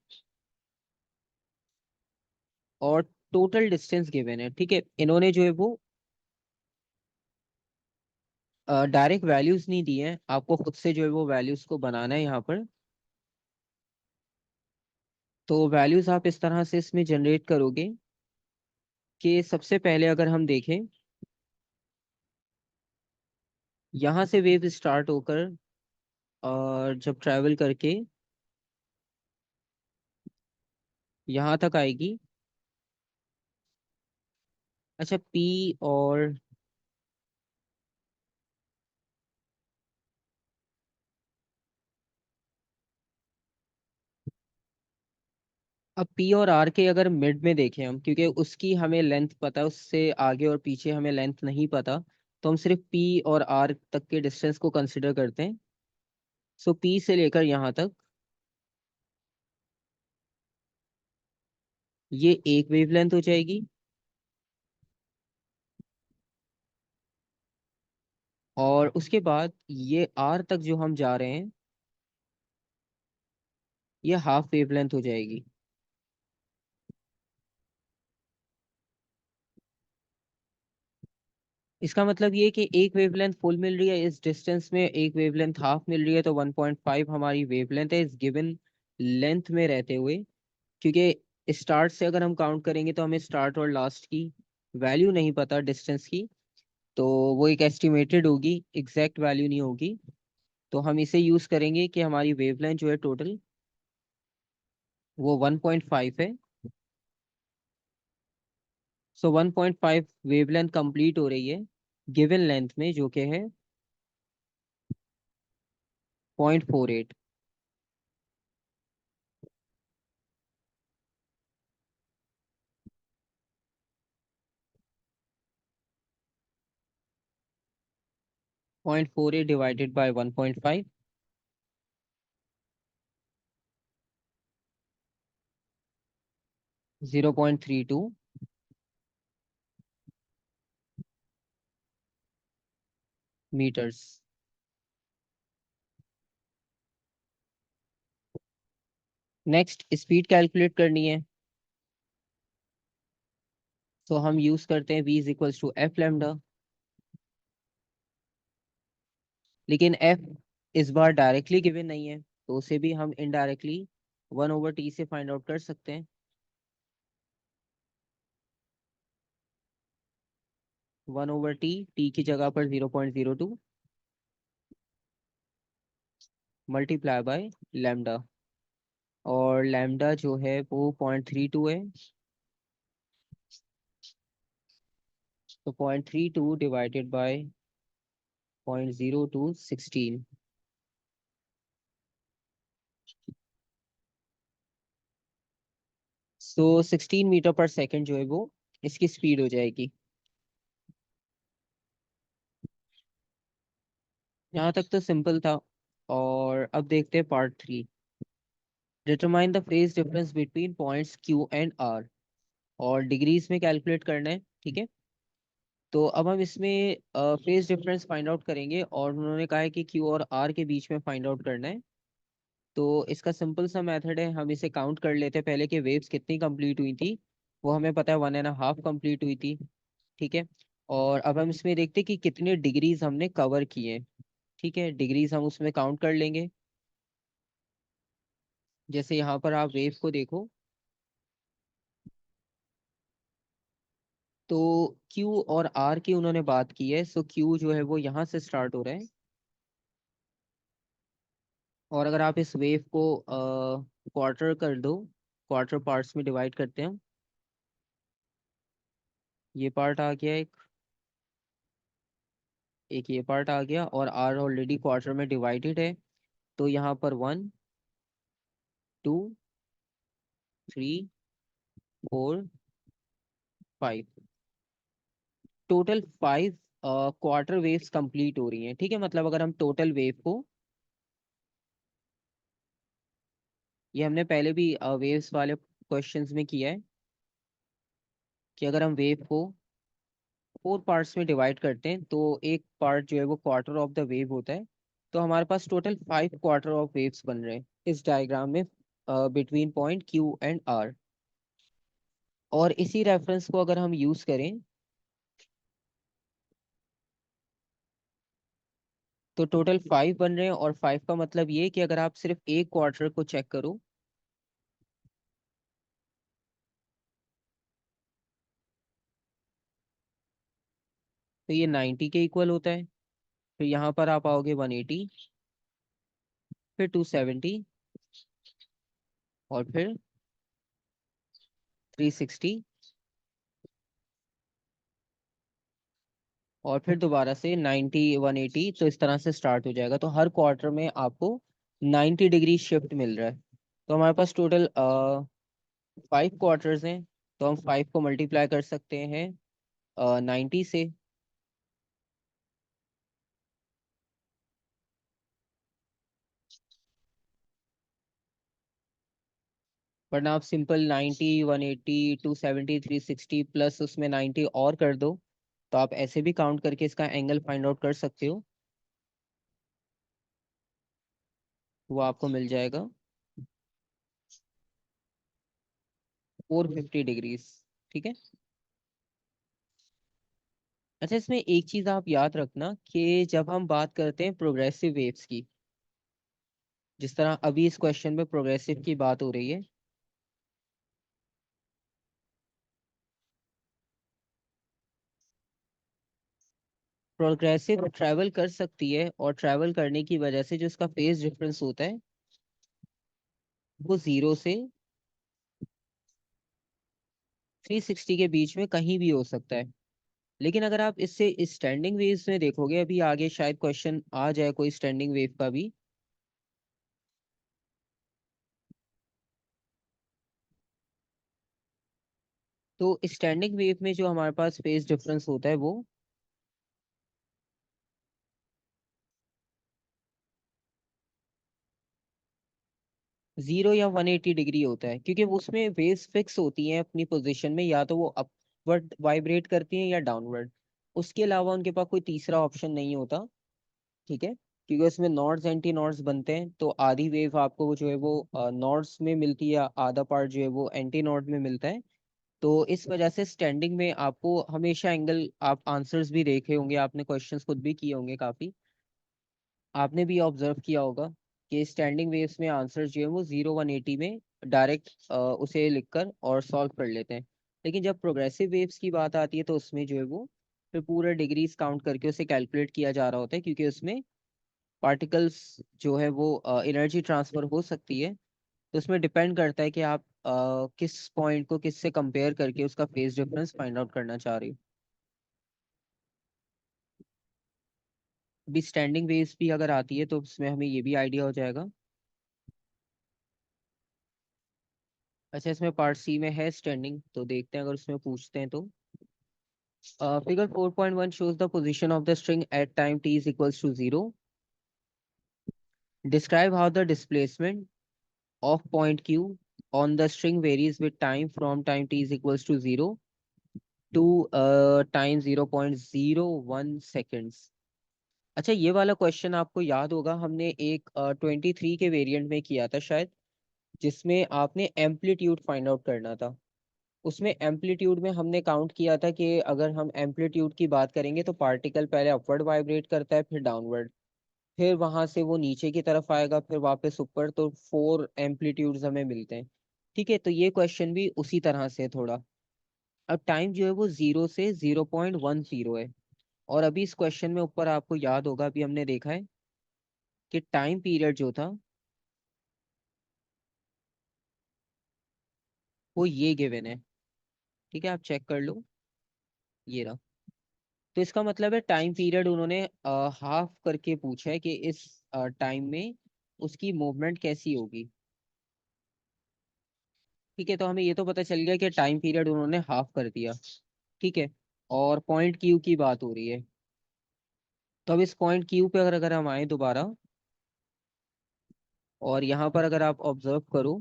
और टोटल डिस्टेंस गिवन है, ठीक है, इन्होंने जो है वो डायरेक्ट वैल्यूज नहीं दी हैं, आपको खुद से जो है वो वैल्यूज को बनाना है यहाँ पर। तो वैल्यूज आप इस तरह से इसमें जनरेट करोगे कि सबसे पहले अगर हम देखें, यहाँ से वेव स्टार्ट होकर और जब ट्रैवल करके यहाँ तक आएगी। अच्छा, पी और अब पी और आर के अगर मिड में देखें हम, क्योंकि उसकी हमें लेंथ पता है, उससे आगे और पीछे हमें लेंथ नहीं पता, तो हम सिर्फ पी और आर तक के डिस्टेंस को कंसिडर करते हैं। सो पी से लेकर यहाँ तक ये एक वेवलेंथ हो जाएगी, और उसके बाद ये आर तक जो हम जा रहे हैं ये हाफ वेवलेंथ हो जाएगी। इसका मतलब ये कि एक वेवलेंथ फुल मिल रही है इस डिस्टेंस में, एक वेवलेंथ हाफ मिल रही है, तो 1.5 हमारी वेवलेंथ है इस गिवन लेंथ में रहते हुए। क्योंकि स्टार्ट से अगर हम काउंट करेंगे तो हमें स्टार्ट और लास्ट की वैल्यू नहीं पता डिस्टेंस की, तो वो एक एस्टिमेटेड होगी, एग्जैक्ट वैल्यू नहीं होगी। तो हम इसे यूज करेंगे कि हमारी वेवलेंथ जो है टोटल वो 1.5 है। सो 1.5 वेवलेंथ कंप्लीट हो रही है गिवन लेंथ में, जो कि है 0.48। 0.48 divided by 1.5, 0.32 metres. Next speed calculate करनी है, तो हम यूज करते हैं v is equals to F lambda. लेकिन f इस बार डायरेक्टली गिवन नहीं है, तो उसे भी हम इनडायरेक्टली 1/t से फाइंड आउट कर सकते हैं। 1/t, t की जगह पर 0.02 मल्टीप्लाई बाय लैम्डा, और लैम्डा जो है वो 0.32 है, तो 0.32 divided by 0.02 16। So 16 metre per second जो है वो इसकी स्पीड हो जाएगी। यहाँ तक तो सिंपल था, और अब देखते हैं part 3। Determine the phase difference between points Q and R, और डिग्रीज में कैलकुलेट करना है, ठीक है। तो अब हम इसमें फेज डिफरेंस फाइंड आउट करेंगे, और उन्होंने कहा है कि क्यू और आर के बीच में फाइंड आउट करना है। तो इसका सिंपल सा मेथड है, हम इसे काउंट कर लेते हैं पहले कि वेव्स कितनी कंप्लीट हुई थी। वो हमें पता है 1.5 कंप्लीट हुई थी, ठीक है। और अब हम इसमें देखते हैं कि कितने डिग्रीज हमने कवर किए, ठीक है। डिग्रीज हम उसमें काउंट कर लेंगे। जैसे यहाँ पर आप वेव को देखो, तो Q और R की उन्होंने बात की है। सो Q जो है वो यहाँ से स्टार्ट हो रहा है, और अगर आप इस वेव को क्वार्टर कर दो, क्वार्टर पार्ट्स में डिवाइड करते हैं, ये पार्ट आ गया एक, एक ये पार्ट आ गया, और R ऑलरेडी क्वार्टर में डिवाइडेड है। तो यहाँ पर 1, 2, 3, 4, 5, टोटल 5 क्वार्टर वेव्स कंप्लीट हो रही हैं, ठीक है। मतलब अगर हम टोटल वेव को, ये हमने पहले भी वेव्स वाले क्वेश्चंस में किया है, कि अगर हम वेव को 4 पार्ट्स में डिवाइड करते हैं तो एक पार्ट जो है वो क्वार्टर ऑफ द वेव होता है। तो हमारे पास टोटल 5 क्वार्टर ऑफ वेव्स बन रहे हैं इस डायग्राम में, between point Q and R. और इसी रेफरेंस को अगर हम यूज करें, तो टोटल 5 बन रहे हैं। और 5 का मतलब ये है कि अगर आप सिर्फ एक क्वार्टर को चेक करो, तो ये 90 के इक्वल होता है। फिर यहाँ पर आप आओगे 180, फिर 270, और फिर 360, और फिर दोबारा से 90, 180। तो इस तरह से स्टार्ट हो जाएगा। तो हर क्वार्टर में आपको 90 डिग्री शिफ्ट मिल रहा है। तो हमारे पास टोटल 5 क्वार्टर्स हैं। तो हम 5 को मल्टीप्लाई कर सकते हैं 90 से। वरना आप सिंपल 90, 180, 270, 360 प्लस उसमें 90 और कर दो, तो आप ऐसे भी काउंट करके इसका एंगल फाइंड आउट कर सकते हो। वो आपको मिल जाएगा 450 डिग्रीज, ठीक है। अच्छा, इसमें एक चीज आप याद रखना कि जब हम बात करते हैं प्रोग्रेसिव वेव्स की, जिस तरह अभी इस क्वेश्चन में प्रोग्रेसिव की बात हो रही है, प्रोग्रेसिव ट्रैवल कर सकती है, और ट्रैवल करने की वजह से जो इसका फेज डिफरेंस होता है वो 0 से 360 के बीच में कहीं भी हो सकता है। लेकिन अगर आप इससे स्टैंडिंग वेव्स में देखोगे, अभी आगे शायद क्वेश्चन आ जाए कोई स्टैंडिंग वेव का भी, तो स्टैंडिंग वेव में जो हमारे पास फेज डिफरेंस होता है वो 0 या 180 डिग्री होता है, क्योंकि वो उसमें वेव्स फिक्स होती हैं अपनी पोजीशन में, या तो वो अपवर्ड वाइब्रेट करती हैं या डाउनवर्ड। उसके अलावा उनके पास कोई तीसरा ऑप्शन नहीं होता, ठीक है। क्योंकि उसमें नॉर्ड्स एंटी नॉर्ड्स बनते हैं, तो आधी वेव आपको वो जो है वो नॉर्ड्स में मिलती है, आधा पार्ट जो है वो एंटी नॉर्ड में मिलता है। तो इस वजह से स्टैंडिंग में आपको हमेशा एंगल, आप आंसर्स भी देखे होंगे, आपने क्वेश्चंस खुद भी किए होंगे काफी, आपने भी ऑब्जर्व किया होगा कि स्टैंडिंग वेव्स में आंसर जो है वो 0, 180 में डायरेक्ट उसे लिखकर और सॉल्व कर लेते हैं। लेकिन जब प्रोग्रेसिव वेव्स की बात आती है तो उसमें जो है वो फिर पूरे डिग्रीज काउंट करके उसे कैलकुलेट किया जा रहा होता है, क्योंकि उसमें पार्टिकल्स जो है वो एनर्जी ट्रांसफर हो सकती है। तो उसमें डिपेंड करता है कि आप किस पॉइंट को किससे कंपेयर करके उसका फेज डिफरेंस फाइंड आउट करना चाह रहे हो। अभी स्टैंडिंग वेव्स भी अगर आती है तो उसमें हमें ये भी आइडिया हो जाएगा। अच्छा, इसमें पार्ट सी में है स्टैंडिंग, तो देखते हैं अगर उसमें पूछते हैं तो। Figure 4.1 shows the position of the string at time t is equals to 0. Describe how the displacement of point Q on the string varies with time from time t is equals to 0 to time 0.01 seconds। अच्छा, ये वाला question आपको याद होगा, हमने एक 23 के variant में किया था शायद, जिसमें आपने एम्पलीट्यूड फाइंड आउट करना था। उसमें एम्पलीट्यूड में हमने काउंट किया था कि अगर हम एम्पलीट्यूड की बात करेंगे तो पार्टिकल पहले अपवर्ड वाइब्रेट करता है, फिर डाउनवर्ड, फिर वहां से वो नीचे की तरफ आएगा, फिर वापस ऊपर, तो 4 एम्पलीट्यूड्स हमें मिलते हैं। ठीक है, तो ये क्वेश्चन भी उसी तरह से है थोड़ा। अब टाइम जो है वो 0 से 0.10 है। और अभी इस क्वेश्चन में ऊपर आपको याद होगा, अभी हमने देखा है कि टाइम पीरियड जो था वो ये गिवन है। ठीक है, आप चेक कर लो, ये रहा। तो इसका मतलब है टाइम पीरियड उन्होंने हाफ करके पूछा है कि इस टाइम में उसकी मूवमेंट कैसी होगी। ठीक है, तो हमें ये तो पता चल गया कि टाइम पीरियड उन्होंने हाफ कर दिया। ठीक है, और पॉइंट क्यू की बात हो रही है। तो अब इस पॉइंट क्यू पे अगर अगर हम आए दोबारा, और यहाँ पर अगर आप ऑब्जर्व करो,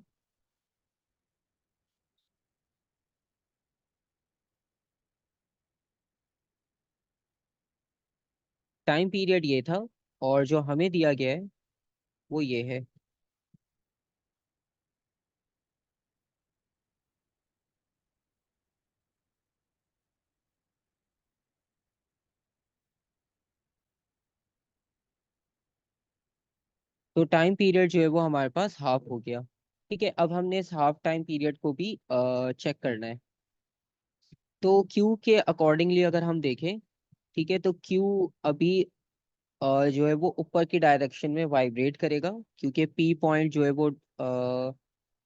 टाइम पीरियड ये था, और जो हमें दिया गया है वो ये है। तो टाइम पीरियड जो है वो हमारे पास हाफ हो गया। ठीक है, अब हमने इस हाफ टाइम पीरियड को भी चेक करना है। तो क्यू के अकॉर्डिंगली अगर हम देखें, ठीक है, तो क्यू अभी जो है वो ऊपर की डायरेक्शन में वाइब्रेट करेगा, क्योंकि पी पॉइंट जो है वो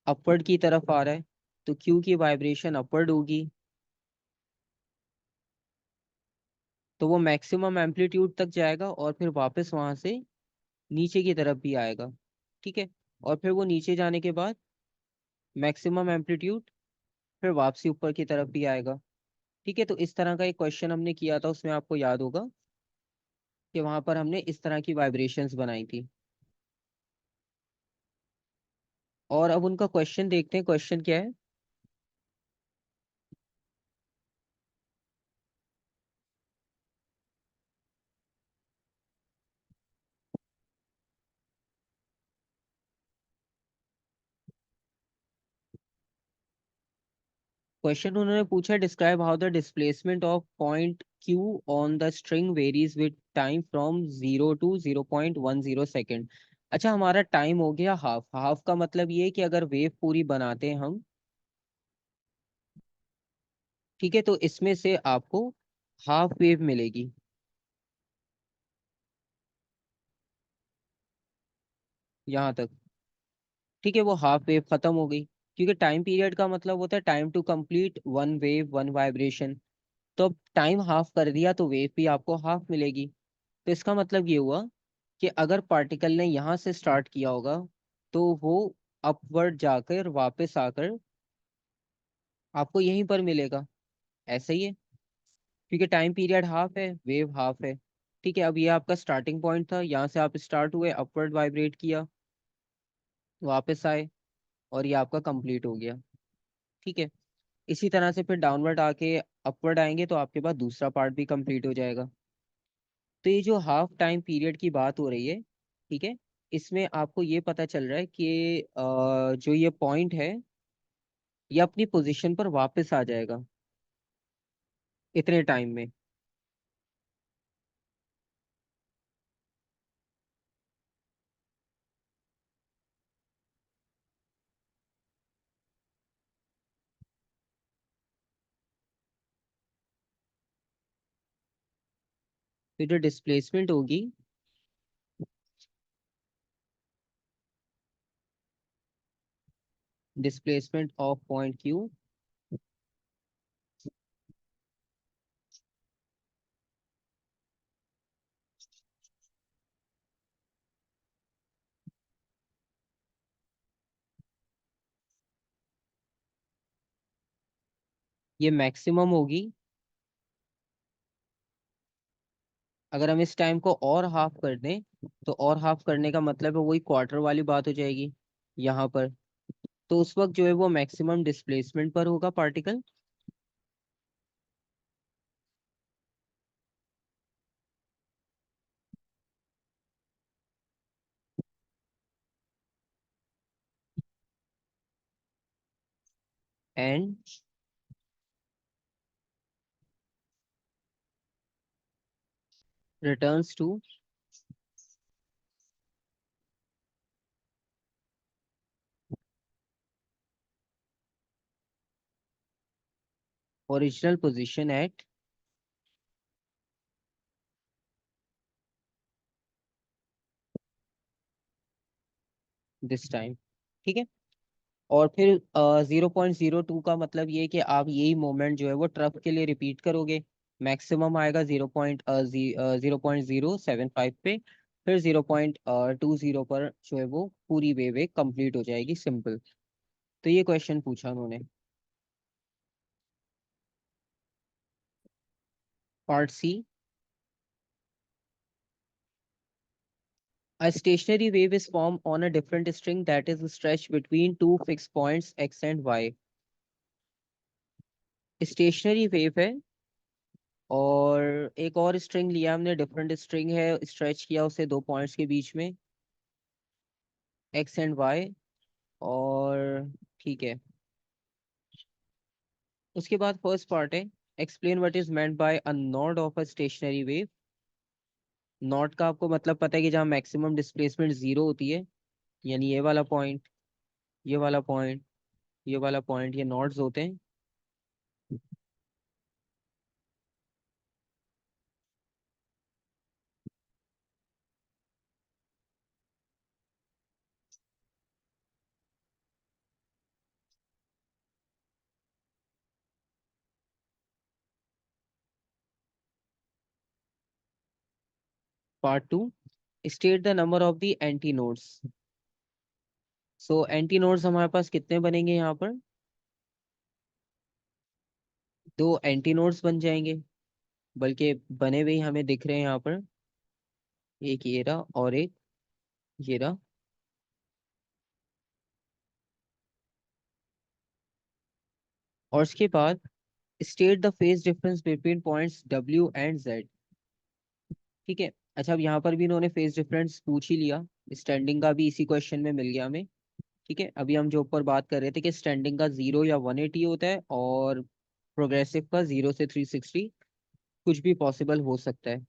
अपवर्ड की तरफ आ रहा है, तो क्यू की वाइब्रेशन अपवर्ड होगी। तो वो मैक्सिमम एम्पलीट्यूड तक जाएगा और फिर वापस वहां से नीचे की तरफ भी आएगा। ठीक है, और फिर वो नीचे जाने के बाद मैक्सिमम एम्पलीट्यूड, फिर वापसी ऊपर की तरफ भी आएगा। ठीक है, तो इस तरह का एक क्वेश्चन हमने किया था, उसमें आपको याद होगा कि वहां पर हमने इस तरह की वाइब्रेशंस बनाई थी। और अब उनका क्वेश्चन देखते हैं, क्वेश्चन क्या है। क्वेश्चन उन्होंने पूछा, describe how the displacement of point Q on the string varies with time from 0 to 0.10 second. अच्छा, हमारा टाइम हो गया हाफ। हाफ का मतलब ये है कि अगर वेव पूरी बनाते हैं हम, ठीक है, तो इसमें से आपको हाफ वेव मिलेगी यहाँ तक। ठीक है, वो हाफ वेव खत्म हो गई, क्योंकि टाइम पीरियड का मतलब होता है time to complete one wave one vibration. तो अब टाइम हाफ कर दिया तो वेव भी आपको हाफ मिलेगी। तो इसका मतलब ये हुआ कि अगर पार्टिकल ने यहाँ से स्टार्ट किया होगा, तो वो अपवर्ड जाकर वापस आकर आपको यहीं पर मिलेगा। ऐसा ही है, क्योंकि टाइम पीरियड हाफ है, वेव हाफ है। ठीक है, अब ये आपका स्टार्टिंग पॉइंट था, यहाँ से आप स्टार्ट हुए, अपवर्ड वाइब्रेट किया, वापस आए, और ये आपका कंप्लीट हो गया। ठीक है, इसी तरह से फिर डाउनवर्ड आके अपवर्ड आएंगे तो आपके पास दूसरा पार्ट भी कंप्लीट हो जाएगा। तो ये जो हाफ टाइम पीरियड की बात हो रही है, ठीक है, इसमें आपको ये पता चल रहा है कि जो ये पॉइंट है ये अपनी पोजीशन पर वापस आ जाएगा इतने टाइम में। तो जो डिस्प्लेसमेंट होगी, डिस्प्लेसमेंट ऑफ पॉइंट क्यू, ये मैक्सिमम होगी अगर हम इस टाइम को और हाफ कर दें तो और हाफ करने का मतलब है वही क्वार्टर वाली बात हो जाएगी यहाँ पर। तो उस वक्त जो है वो मैक्सिमम डिस्प्लेसमेंट पर होगा पार्टिकल। And returns to original position at this time. ठीक है। और फिर 0.02 का मतलब ये है कि आप यही मोमेंट जो है वो ट्रफ के लिए रिपीट करोगे। मैक्सिमम आएगा 0.075 पे। फिर 0.20 पर जो है वो पूरी वेव एक कंप्लीट हो जाएगी, सिंपल। तो ये क्वेश्चन पूछा उन्होंने। Part C. A stationary wave is formed on a different string that is stretched between two fixed points x and y। Stationary wave है और एक और स्ट्रिंग लिया हमने, डिफरेंट स्ट्रिंग है, स्ट्रेच किया उसे दो पॉइंट्स के बीच में एक्स एंड वाई। और ठीक है। उसके बाद फर्स्ट पार्ट है, explain what is meant bye a node of a stationary wave. Node का आपको मतलब पता है कि जहाँ मैक्सिमम डिस्प्लेसमेंट जीरो होती है, यानी ये वाला पॉइंट, ये वाला पॉइंट, ये वाला पॉइंट, ये नोड्स होते हैं। Part two, state the number of the anti nodes. So anti nodes हमारे पास कितने बनेंगे यहाँ पर? दो एंटी नोड्स बन जाएंगे, बल्कि बने हुए ही हमें दिख रहे हैं यहाँ पर। एक ये रहा और एक ये रहा। और उसके बाद state the phase difference between points W and Z. ठीक है। अच्छा, अब यहाँ पर भी इन्होंने फेज डिफरेंस पूछ ही लिया। स्टैंडिंग का भी इसी क्वेश्चन में मिल गया हमें। ठीक है। अभी हम जो ऊपर बात कर रहे थे कि स्टैंडिंग का 0 या 180 होता है और प्रोग्रेसिव का 0 से 360 कुछ भी पॉसिबल हो सकता है।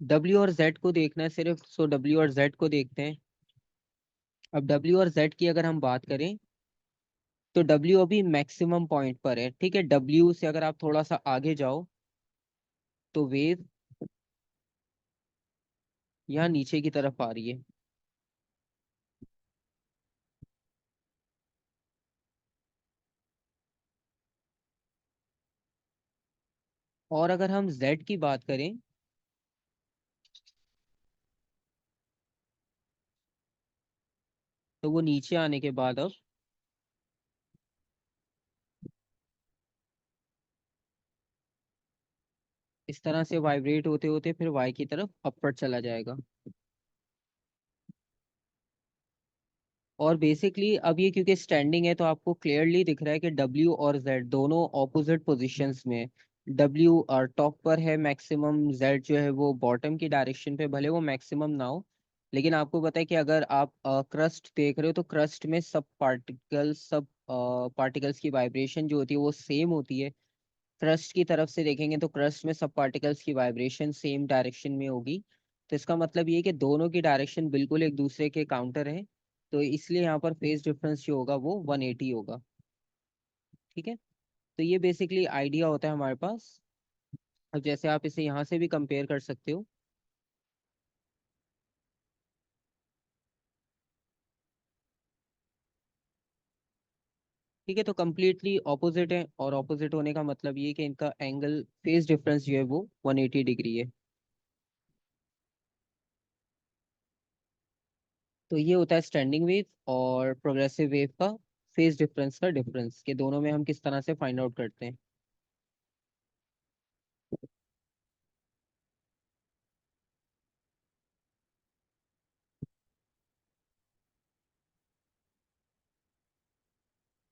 डब्ल्यू और जेड को देखना है सिर्फ, सो डब्ल्यू और जेड को देखते हैं। अब डब्ल्यू और जेड की अगर हम बात करें तो डब्ल्यू अभी मैक्सिमम पॉइंट पर है। ठीक है। डब्ल्यू से अगर आप थोड़ा सा आगे जाओ तो वेव यहाँ नीचे की तरफ आ रही है। और अगर हम जेड की बात करें तो वो नीचे आने के बाद अब इस तरह से वाइब्रेट होते होते फिर वाई की तरफ अपवर्ड चला जाएगा। और बेसिकली अब ये क्योंकि स्टैंडिंग है तो आपको क्लियरली दिख रहा है कि डब्ल्यू और जेड दोनों ऑपोजिट पोजीशंस में है। डब्ल्यू टॉप पर है मैक्सिमम, जेड जो है वो बॉटम की डायरेक्शन पे, भले वो मैक्सिमम ना हो। लेकिन आपको पता है कि अगर आप क्रस्ट देख रहे हो तो क्रस्ट में सब पार्टिकल्स की वाइब्रेशन जो होती है वो सेम होती है। क्रस्ट की तरफ से देखेंगे तो क्रस्ट में सब पार्टिकल्स की वाइब्रेशन सेम डायरेक्शन में होगी। तो इसका मतलब ये है कि दोनों की डायरेक्शन बिल्कुल एक दूसरे के काउंटर है। तो इसलिए यहाँ पर फेज डिफरेंस जो होगा वो 180 होगा। ठीक है। तो ये बेसिकली आइडिया होता है हमारे पास। अब जैसे आप इसे यहाँ से भी कंपेयर कर सकते हो। ठीक है। तो कम्प्लीटली ऑपोजिट है, और ऑपोजिट होने का मतलब ये है कि इनका एंगल फेज डिफरेंस जो है वो 180 डिग्री है। तो ये होता है स्टैंडिंग वेव और प्रोग्रेसिव वेव का फेज डिफरेंस का डिफरेंस, के दोनों में हम किस तरह से फाइंड आउट करते हैं।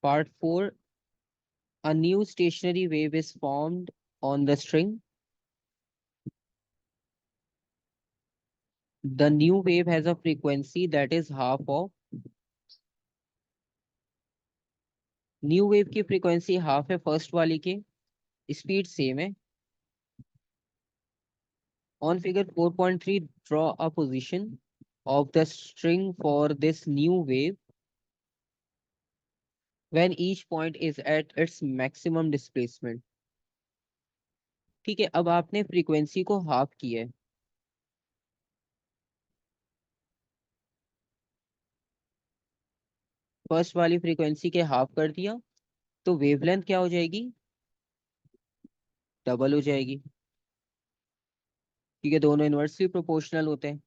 Part 4, a new stationary wave is formed on the string. The new wave has a frequency that is half of new wave की फ्रीक्वेंसी हाफ है फर्स्ट वाली के, स्पीड सेम है. On figure 4.3 draw a position of the string for this new wave when each point is at its maximum displacement. ठीक है, अब आपने frequency को हाफ किया है. फर्स्ट वाली फ्रीक्वेंसी के हाफ कर दिया तो वेवलेंथ क्या हो जाएगी, डबल हो जाएगी. ठीक है, दोनों इनवर्सली प्रोपोर्शनल होते हैं.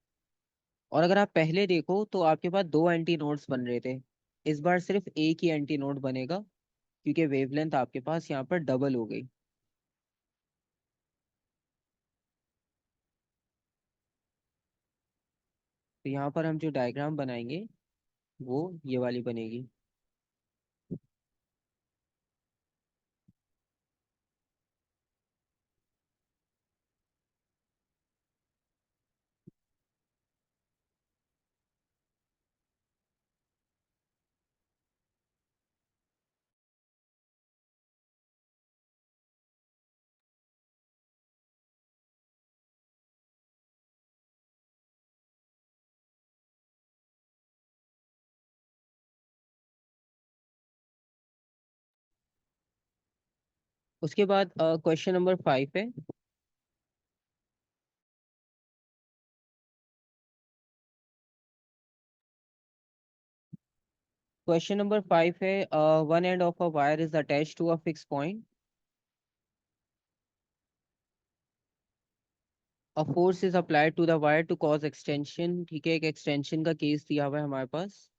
और अगर आप पहले देखो तो आपके पास दो एंटी नोड्स बन रहे थे. इस बार सिर्फ एक ही एंटी नोड बनेगा क्योंकि वेवलेंथ आपके पास यहाँ पर डबल हो गई. तो यहाँ पर हम जो डायग्राम बनाएंगे वो ये वाली बनेगी. उसके बाद क्वेश्चन नंबर 5 है. क्वेश्चन नंबर 5 है, one end of a wire is attached to a fix point. A force is applied to the wire to cause extension. ठीक है, एक एक्सटेंशन का केस दिया हुआ है हमारे पास.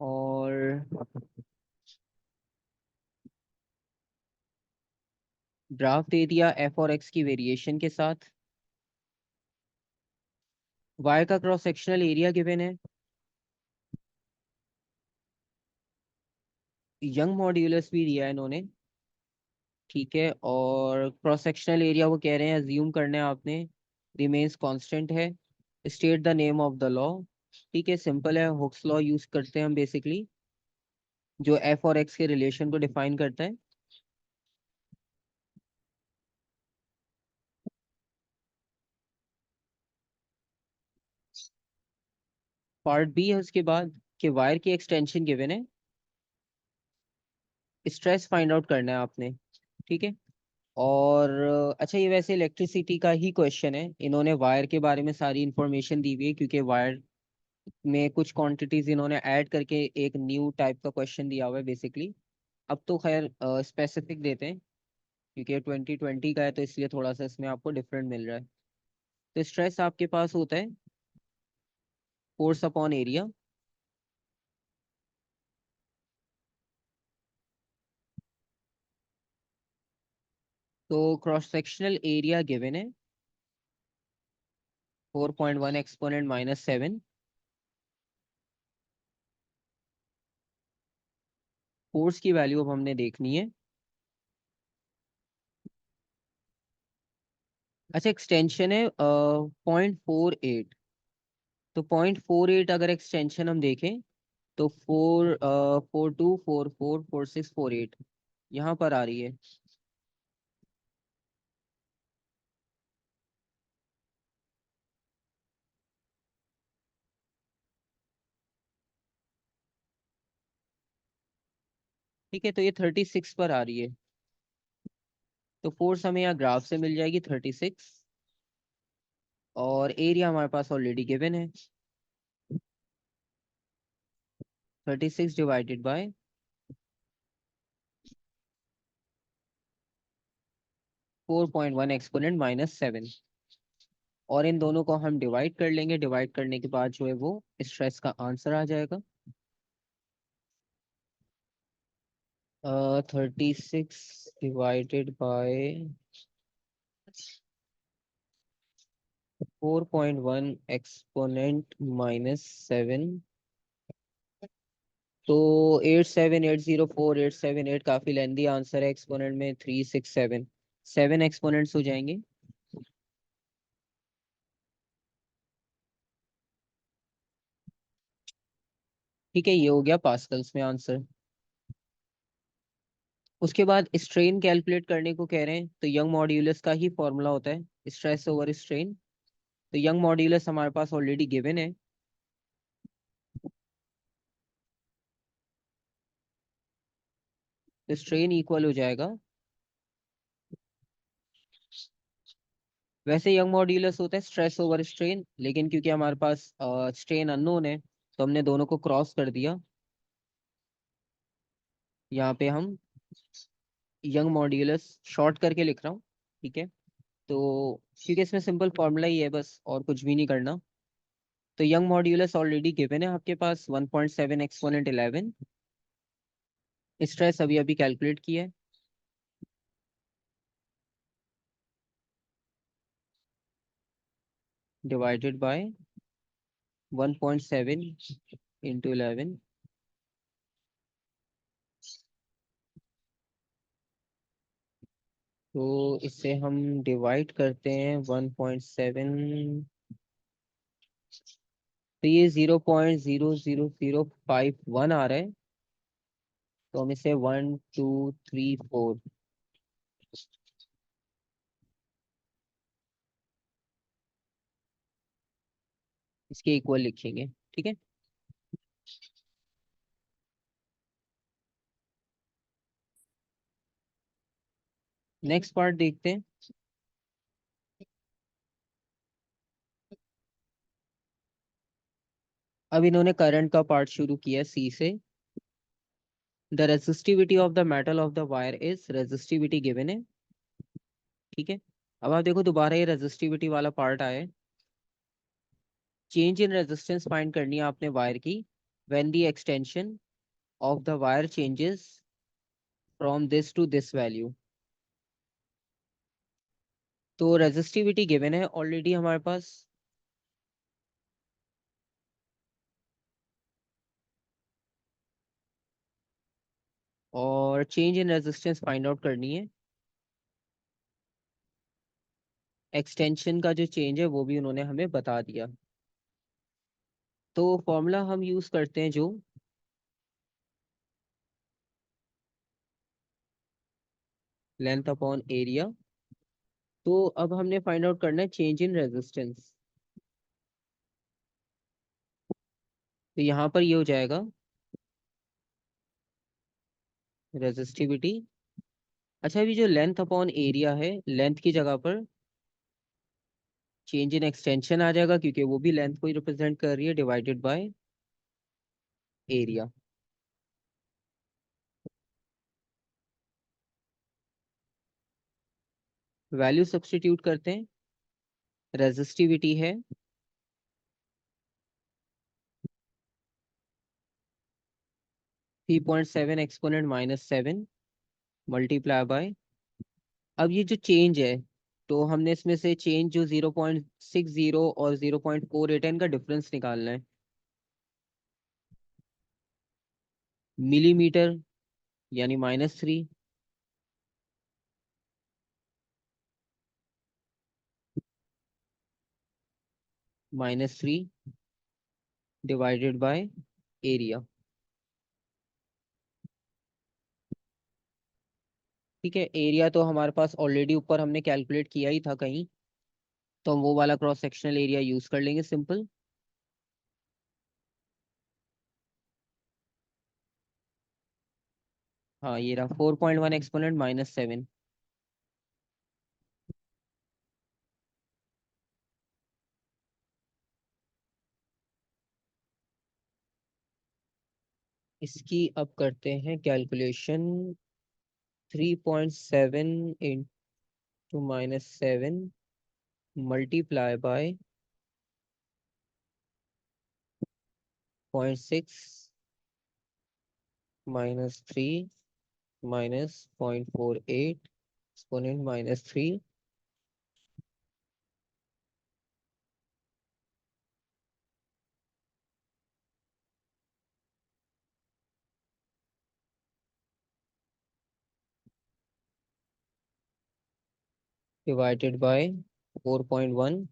और ग्राफ दे दिया एफ और एक्स की वेरिएशन के साथ. वायर का क्रॉस सेक्शनल एरिया गिवन है. यंग मॉड्यूलस भी दिया है इन्होंने. ठीक है, और क्रॉस सेक्शनल एरिया वो कह रहे हैं अज्यूम करना है आपने रिमेन्स कांस्टेंट है. State the name of the law. ठीक है, सिंपल है, हुक्स लॉ यूज करते हैं हम बेसिकली, जो एफ और एक्स के रिलेशन को डिफाइन करता है. पार्ट बी है उसके बाद कि वायर की एक्सटेंशन गिवन है, स्ट्रेस फाइंड आउट करना है आपने. ठीक है. और अच्छा, ये वैसे इलेक्ट्रिसिटी का ही क्वेश्चन है. इन्होंने वायर के बारे में सारी इंफॉर्मेशन दी हुई है क्योंकि वायर में कुछ क्वांटिटीज इन्होंने ऐड करके एक न्यू टाइप का क्वेश्चन दिया हुआ है बेसिकली. अब तो खैर स्पेसिफिक देते हैं क्योंकि 2020 का है तो इसलिए थोड़ा सा इसमें आपको डिफरेंट मिल रहा है. तो स्ट्रेस आपके पास होता है फोर्स अपॉन एरिया. तो क्रॉस सेक्शनल एरिया गिवन है 4.1 एक्सपोनेंट -7. फोर्स की वैल्यू अब हमने देखनी है. अच्छा, एक्सटेंशन है 0.48. तो 0.48 अगर एक्सटेंशन हम देखें तो 4 4 2 4 4 4 6 4 8 यहाँ पर आ रही है. ठीक है, तो ये 36 पर आ रही है. तो फोर्स हमें यहाँ ग्राफ से मिल जाएगी 36. और एरिया हमारे पास ऑलरेडी गिवन है 36 डिवाइडेड बाय 4.1 एक्सपोनेंट -7. और इन दोनों को हम डिवाइड कर लेंगे. डिवाइड करने के बाद जो है वो स्ट्रेस का आंसर आ जाएगा. 36 डिवाइडेड बाय 4.1 एक्सपोनेंट -7, तो 87804878 काफी लेंदी आंसर है। एक्सपोनेंट में 367, 7 एक्सपोनेंट्स हो जाएंगे। ठीक है, ये हो गया पास्कल्स में आंसर। उसके बाद स्ट्रेन कैलकुलेट करने को कह रहे हैं, तो यंग मॉड्यूलस का ही फॉर्मूला होता है स्ट्रेस ओवर स्ट्रेन। तो यंग मॉड्यूलस हमारे पास ऑलरेडी गिवन है। तो स्ट्रेन इक्वल हो जाएगा, वैसे यंग मॉड्यूलस होता है स्ट्रेस ओवर स्ट्रेन, लेकिन क्योंकि हमारे पास स्ट्रेन अननोन है तो हमने दोनों को क्रॉस कर दिया। यहाँ पे हम यंग मॉड्यूलस शॉर्ट करके लिख रहा हूँ। ठीक है, तो क्योंकि इसमें सिंपल फॉर्मूला ही है बस, और कुछ भी नहीं करना। तो यंग मॉड्यूलस ऑलरेडी गिवन है आपके पास 1.7 एक्सपोनेंट 11। स्ट्रेस अभी अभी कैलकुलेट किया है, डिवाइडेड बाय 1.7 इंटू 11। तो इससे हम डिवाइड करते हैं 1.7, तो ये 0.00051 आ रहा है। तो हम इसे 1 2 3 4 इसके इक्वल लिखेंगे। ठीक है, नेक्स्ट पार्ट देखते हैं। अब इन्होंने करंट का पार्ट शुरू किया सी से। The resistivity of the metal of the wire is, resistivity given है। ठीक है, अब आप देखो दोबारा ये रेजिस्टिविटी वाला पार्ट आया है। चेंज इन रेजिस्टेंस फाइंड करनी है आपने वायर की, when the extension of the wire changes from this to this value. तो रेजिस्टिविटी गिवन है ऑलरेडी हमारे पास, और change in resistance find out करनी है। एक्सटेंशन का जो चेंज है वो भी उन्होंने हमें बता दिया। तो फॉर्मूला हम यूज करते हैं जो लेंथ अपॉन एरिया। तो अब हमने फाइंड आउट करना है चेंज इन रेजिस्टेंस। तो यहाँ पर ये हो जाएगा रेजिस्टिविटी। अच्छा, अभी जो लेंथ अपॉन एरिया है, लेंथ की जगह पर चेंज इन एक्सटेंशन आ जाएगा, क्योंकि वो भी लेंथ को ही रिप्रेजेंट कर रही है, divided by area. Value substitute करते हैं। रेजिस्टिविटी है 3.7 एक्सपोनेंट -7 मल्टीप्लाई बाय, अब ये जो चेंज है, तो हमने इसमें से चेंज जो 0.60 और 0.48 है, इनका डिफरेंस निकालना है। मिलीमीटर यानी -3, -3 डिवाइडेड बाय एरिया। ठीक है, एरिया तो हमारे पास ऑलरेडी ऊपर हमने कैलकुलेट किया ही था कहीं, तो हम वो वाला क्रॉस सेक्शनल एरिया यूज कर लेंगे सिंपल। हाँ, ये रहा 4.1 एक्सपोनेंट -7। इसकी अब करते हैं calculation. 3.7 into -7 multiply by 0.6 -3 -0.48 exponent -3 divided by 4.1।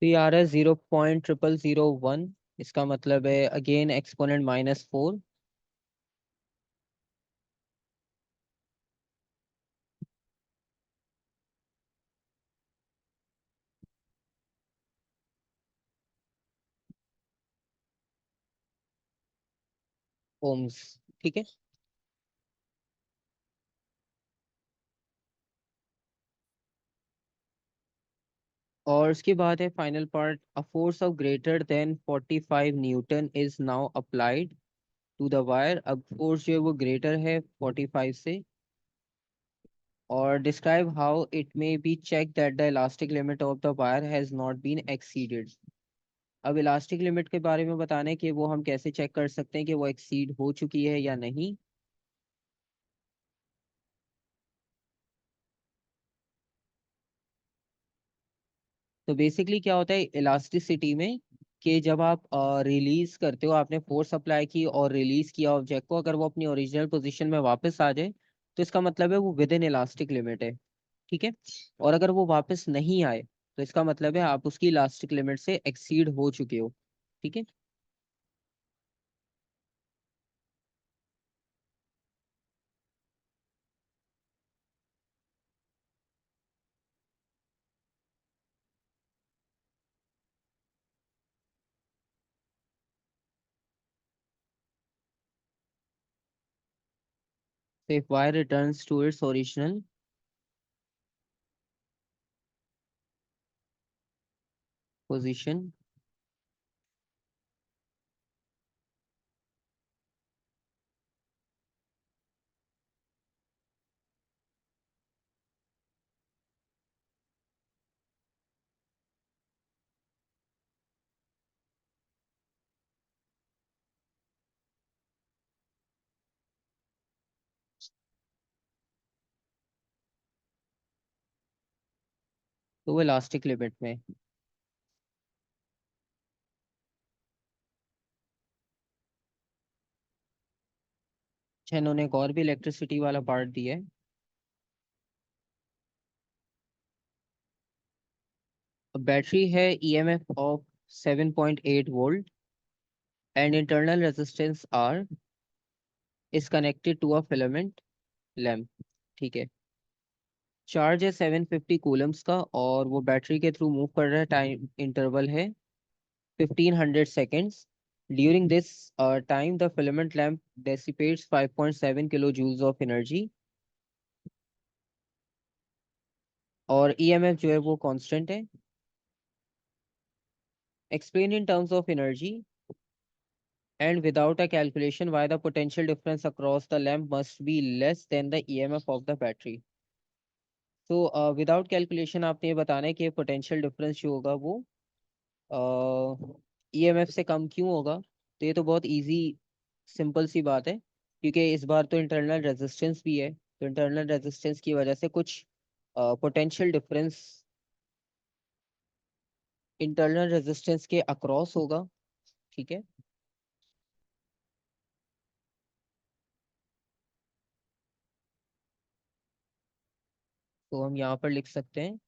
तो ये आ रहा है 0.0001। इसका मतलब है अगेन एक्सपोनेंट -4। ओम्स। ठीक है। और उसके बाद है final part. A force of greater than 45 newton is now applied to the wire. अब फोर्स जो है वो ग्रेटर है 45 से। और describe how it may be check that the elastic limit of the wire has not been exceeded. अब elastic limit के बारे में बताना है कि वो हम कैसे चेक कर सकते हैं कि वो एक्सीड हो चुकी है या नहीं। तो बेसिकली क्या होता है इलास्टिसिटी में कि जब आप रिलीज करते हो, आपने फोर्स अप्लाई की और रिलीज किया ऑब्जेक्ट को, अगर वो अपनी ओरिजिनल पोजीशन में वापस आ जाए तो इसका मतलब है वो विद इन इलास्टिक लिमिट है। ठीक है। और अगर वो वापस नहीं आए तो इसका मतलब है आप उसकी इलास्टिक लिमिट से एक्सीड हो चुके हो। ठीक है। तो if wire returns to its original position, तो वो इलास्टिक लिमिट में। अच्छा, इन्होंने एक और भी इलेक्ट्रिसिटी वाला पार्ट दिया है। बैटरी है EMF of 7.8 volt and internal resistance R is connected to a filament lamp. ठीक है। चार्ज है 750 कूलम्स का और वो बैटरी के थ्रू मूव कर रहा है। टाइम इंटरवल है 1500 seconds. During this time the filament lamp dissipates 5.7 kilo joules of energy. और ईएमएफ जो है वो कांस्टेंट है। Explain in terms of energy and without a calculation why the potential difference across the lamp must be less than the EMF of the battery। तो without calculation आपने ये बताना है कि पोटेंशियल डिफरेंस जो होगा वो ईएमएफ से कम क्यों होगा। तो ये तो बहुत इजी सिंपल सी बात है, क्योंकि इस बार तो इंटरनल रेजिस्टेंस भी है, तो इंटरनल रेजिस्टेंस की वजह से कुछ पोटेंशियल डिफरेंस इंटरनल रेजिस्टेंस के अक्रॉस होगा। ठीक है। तो हम यहाँ पर लिख सकते हैं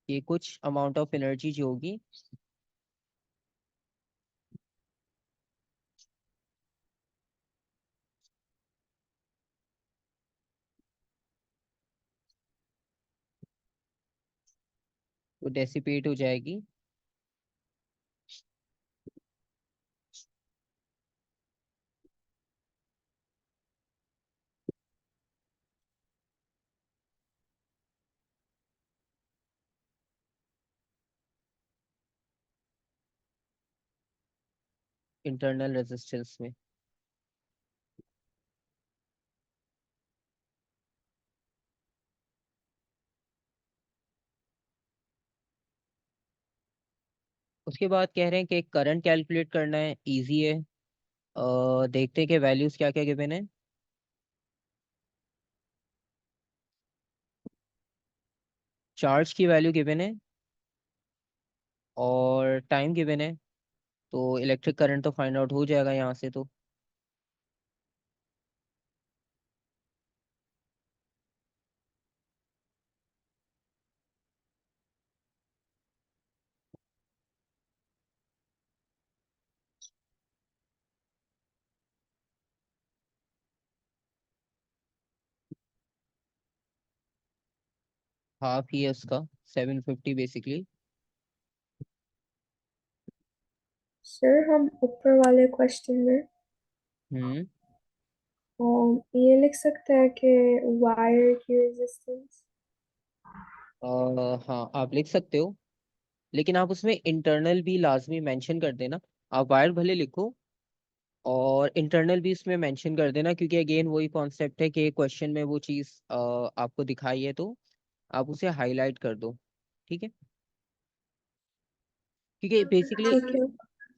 कि कुछ अमाउंट ऑफ एनर्जी जो होगी वो डेसिपेट हो जाएगी इंटरनल रेजिस्टेंस में। उसके बाद कह रहे हैं कि करंट कैलकुलेट करना है, इजी है। देखते हैं कि वैल्यूज क्या क्या गिवन है। चार्ज की वैल्यू गिवन है और टाइम गिवन है, तो इलेक्ट्रिक करंट तो फाइंड आउट हो जाएगा यहाँ से तो। हाफ ही है उसका, 750 बेसिकली। सर हम ऊपर वाले क्वेश्चन में हम्म। ये लिख सकते हैं कि वायर की रेजिस्टेंस। हाँ आप लिख सकते हो, लेकिन आप उसमें इंटरनल भी लाजमी मेंशन कर देना। आप वायर भले लिखो और इंटरनल भी इसमें मेंशन कर देना, क्योंकि अगेन वही कॉन्सेप्ट है कि क्वेश्चन में वो चीज़ आपको दिखाई है तो आप उसे हाईलाइट कर दो। ठीक है, क्योंकि बेसिकली, ठीक है।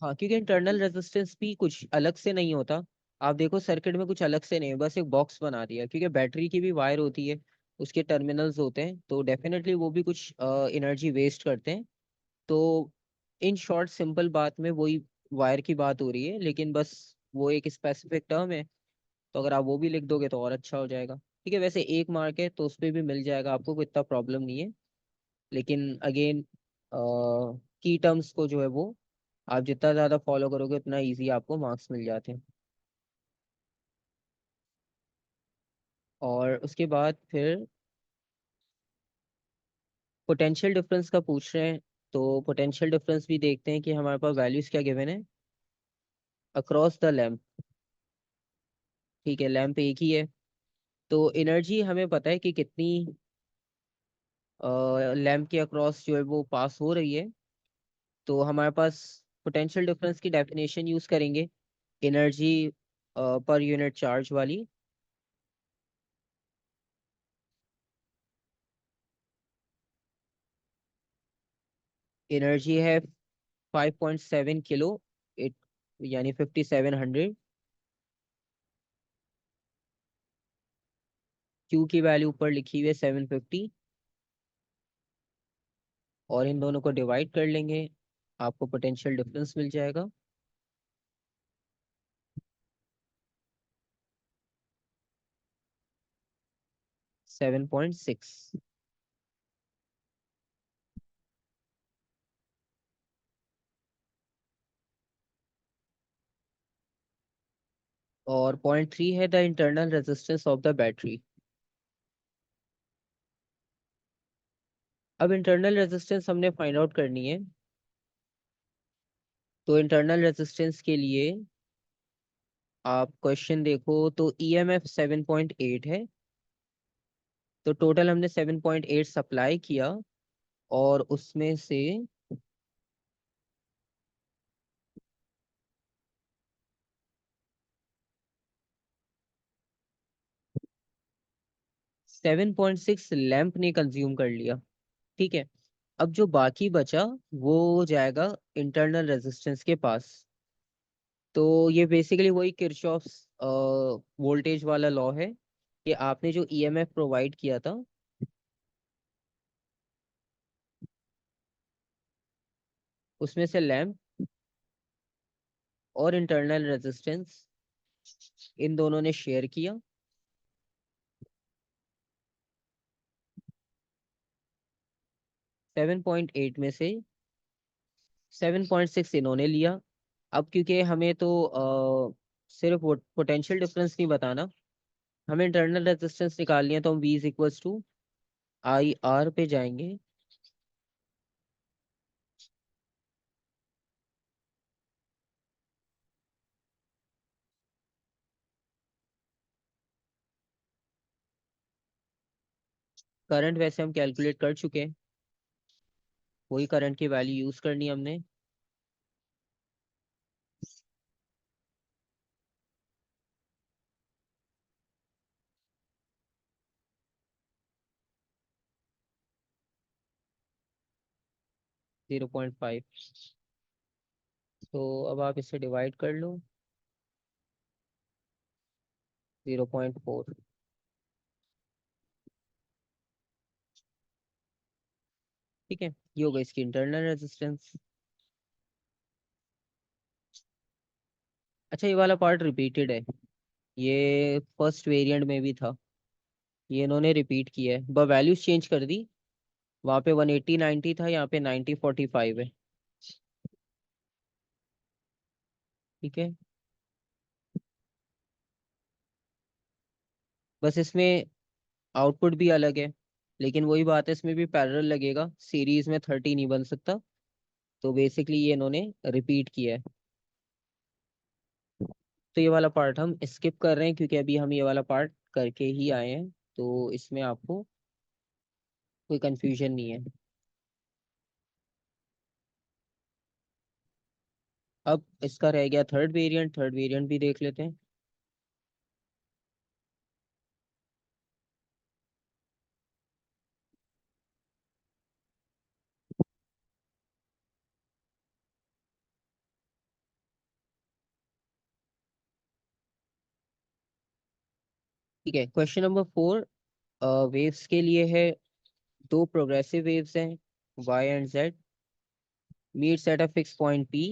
हाँ क्योंकि इंटरनल रेजिस्टेंस भी कुछ अलग से नहीं होता। आप देखो सर्किट में कुछ अलग से नहीं है, बस एक बॉक्स बना दिया, क्योंकि बैटरी की भी वायर होती है, उसके टर्मिनल्स होते हैं, तो डेफिनेटली वो भी कुछ एनर्जी वेस्ट करते हैं। तो इन शॉर्ट सिंपल बात में वही वायर की बात हो रही है, लेकिन बस वो एक स्पेसिफिक टर्म है, तो अगर आप वो भी लिख दोगे तो और अच्छा हो जाएगा। ठीक है, वैसे एक मार्क है तो उस पर भी मिल जाएगा आपको, कोई इतना प्रॉब्लम नहीं है। लेकिन अगेन की टर्म्स को जो है वो आप जितना ज़्यादा फॉलो करोगे उतना इजी आपको मार्क्स मिल जाते हैं। और उसके बाद फिर पोटेंशियल डिफरेंस का पूछ रहे हैं, तो पोटेंशियल डिफरेंस भी देखते हैं कि हमारे पास वैल्यूज क्या गिवन है। अक्रॉस द लैम्प, ठीक है लैम्प एक ही है, तो एनर्जी हमें पता है कि कितनी लैम्प के अक्रॉस जो है वो पास हो रही है। तो हमारे पास पोटेंशियल डिफरेंस की डेफिनेशन यूज करेंगे, एनर्जी पर यूनिट चार्ज वाली। एनर्जी है 5.7 किलो, इट यानी 5700। क्यू की वैल्यू ऊपर लिखी हुई है 750, और इन दोनों को डिवाइड कर लेंगे, आपको पोटेंशियल डिफरेंस मिल जाएगा। 7.6। और 0.3 है the internal resistance of the battery. अब इंटरनल रेजिस्टेंस हमने फाइंड आउट करनी है, तो इंटरनल रेजिस्टेंस के लिए आप क्वेश्चन देखो तो ईएमएफ 7.8 है, तो टोटल हमने 7.8 सप्लाई किया, और उसमें से 7.6 लैंप ने कंज्यूम कर लिया। ठीक है, अब जो बाकी बचा वो जाएगा इंटरनल रेजिस्टेंस के पास। तो ये बेसिकली वही किरचॉफ्स वोल्टेज वाला लॉ है, कि आपने जो ईएमएफ प्रोवाइड किया था उसमें से लैंप और इंटरनल रेजिस्टेंस इन दोनों ने शेयर किया। 7.8 में से 7.6 इन्होंने लिया। अब क्योंकि हमें तो सिर्फ पोटेंशियल डिफरेंस नहीं बताना, हमें इंटरनल रेजिस्टेंस निकालनी है, तो हम V is equals to I R पे जाएंगे। करंट वैसे हम कैलकुलेट कर चुके हैं, वही करंट की वैल्यू यूज करनी है हमने। 0.5। तो अब आप इसे डिवाइड कर लो, 0.4। ठीक है, ये होगा इसकी इंटरनल रेजिस्टेंस। अच्छा, ये वाला पार्ट रिपीटेड है, ये फर्स्ट वेरिएंट में भी था, ये इन्होंने रिपीट किया है, बस वैल्यूज चेंज कर दी। वहाँ पे 180/90 था, यहाँ पे 90/45 है। ठीक है, बस इसमें आउटपुट भी अलग है, लेकिन वही बात है, इसमें भी पैरेलल लगेगा, सीरीज में 30 नहीं बन सकता। तो बेसिकली ये इन्होंने रिपीट किया है। तो ये वाला पार्ट हम स्किप कर रहे हैं, क्योंकि अभी हम ये वाला पार्ट करके ही आए हैं, तो इसमें आपको कोई कंफ्यूजन नहीं है। अब इसका रह गया थर्ड वेरिएंट, थर्ड वेरिएंट भी देख लेते हैं। ठीक है, क्वेश्चन नंबर 4 वेव्स के लिए है। दो प्रोग्रेसिव वेव्स हैं, y and z, meets at a fix point p।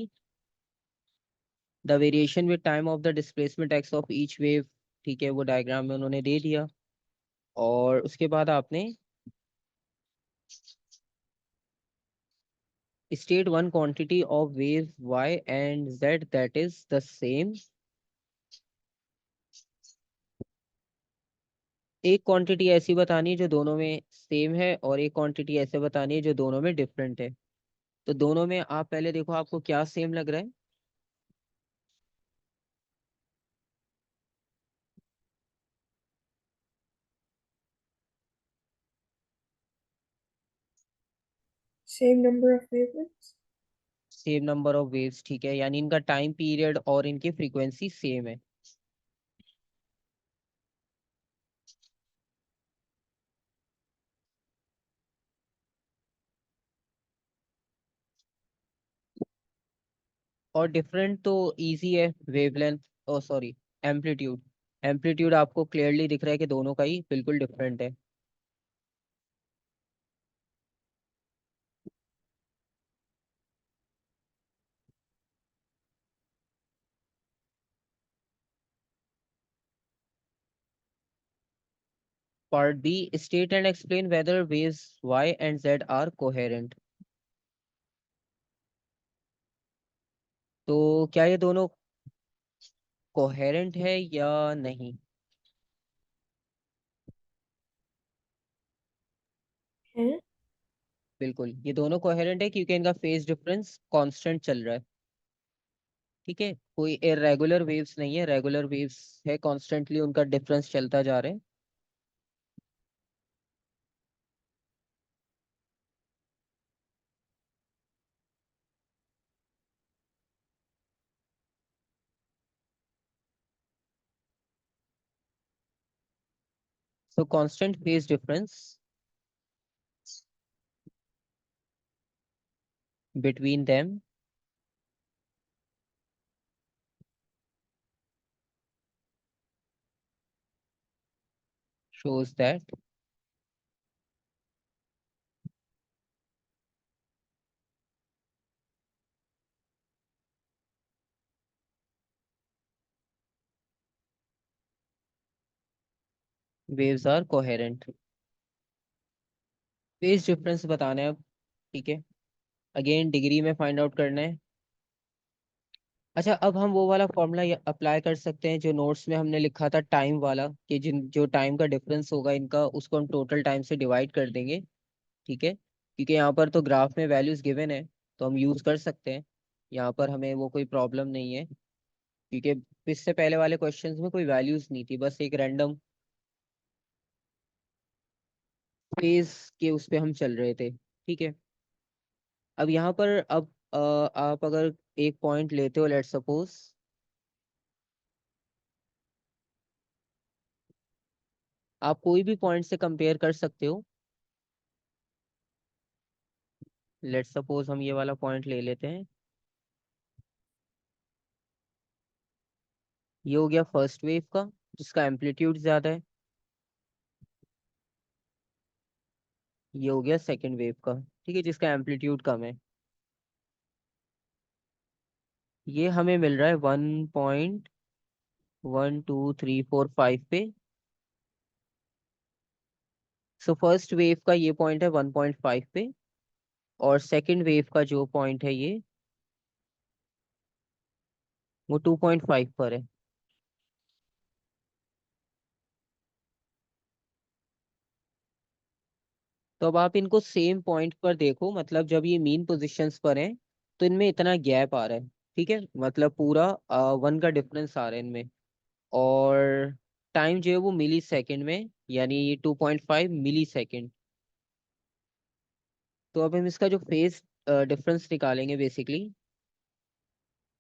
The variation with time of the displacement x of each wave, ठीक है, वो डायग्राम में उन्होंने दे दिया। और उसके बाद आपने state one quantity of wave y and z that is the same। एक क्वांटिटी ऐसी बतानी है जो दोनों में सेम है, और एक क्वांटिटी ऐसे बतानी है जो दोनों में डिफरेंट है। तो दोनों में आप पहले देखो, आपको क्या सेम लग रहा है। Same number of wavelengths. Same number of waves, ठीक है, यानी इनका टाइम पीरियड और इनकी फ्रीक्वेंसी सेम है। और डिफरेंट तो इजी है, वेवलेंथ, ओ सॉरी, एम्पलीट्यूड। एम्पलीट्यूड आपको क्लियरली दिख रहा है कि दोनों का ही बिल्कुल डिफरेंट है। Part B, state and explain whether waves y and z are coherent. तो क्या ये दोनों कोहेरेंट है या नहीं। हैं? बिल्कुल, ये दोनों कोहेरेंट है, क्योंकि इनका फेज डिफरेंस कांस्टेंट चल रहा है। ठीक है, कोई इरेगुलर वेव्स नहीं है, रेगुलर वेव्स है, कॉन्स्टेंटली उनका डिफरेंस चलता जा रहा है। सो constant phase difference between them shows that waves are coherent। Phase difference बताना है अब। ठीक है, अगेन डिग्री में फाइंड आउट करना है। अच्छा, अब हम वो वाला फॉर्मूला अप्लाई कर सकते हैं जो नोट्स में हमने लिखा था, टाइम वाला, कि जिन जो टाइम का डिफरेंस होगा इनका, उसको हम टोटल टाइम से डिवाइड कर देंगे। ठीक है, क्योंकि यहाँ पर तो ग्राफ में वैल्यूज गिवन है, तो हम यूज कर सकते हैं। यहाँ पर हमें वो कोई प्रॉब्लम नहीं है, क्योंकि इससे पहले वाले क्वेश्चंस में कोई वैल्यूज नहीं थी, बस एक रैंडम फेज के उस पे हम चल रहे थे। ठीक है, अब यहाँ पर अब आप अगर एक पॉइंट लेते हो, लेट सपोज, आप कोई भी पॉइंट से कंपेयर कर सकते हो। लेट सपोज हम ये वाला पॉइंट ले लेते हैं। ये हो गया फर्स्ट वेव का जिसका एम्पलीट्यूड ज्यादा है। ये हो गया सेकंड वेव का, ठीक है, जिसका एम्पलीट्यूड कम है। ये हमें मिल रहा है 1.1234 पे। सो फर्स्ट वेव का ये पॉइंट है 1.5 पे, और सेकंड वेव का जो पॉइंट है ये वो 2.5 पर है। तो अब आप इनको सेम पॉइंट पर देखो, मतलब जब ये मीन पोजीशंस पर हैं तो इनमें इतना गैप आ रहा है, ठीक है, मतलब पूरा 1 का डिफरेंस आ रहा है इनमें। और टाइम जो है वो मिली सेकेंड में, यानी ये 2.5 मिली सेकेंड। तो अब हम इसका जो फेज डिफरेंस निकालेंगे बेसिकली,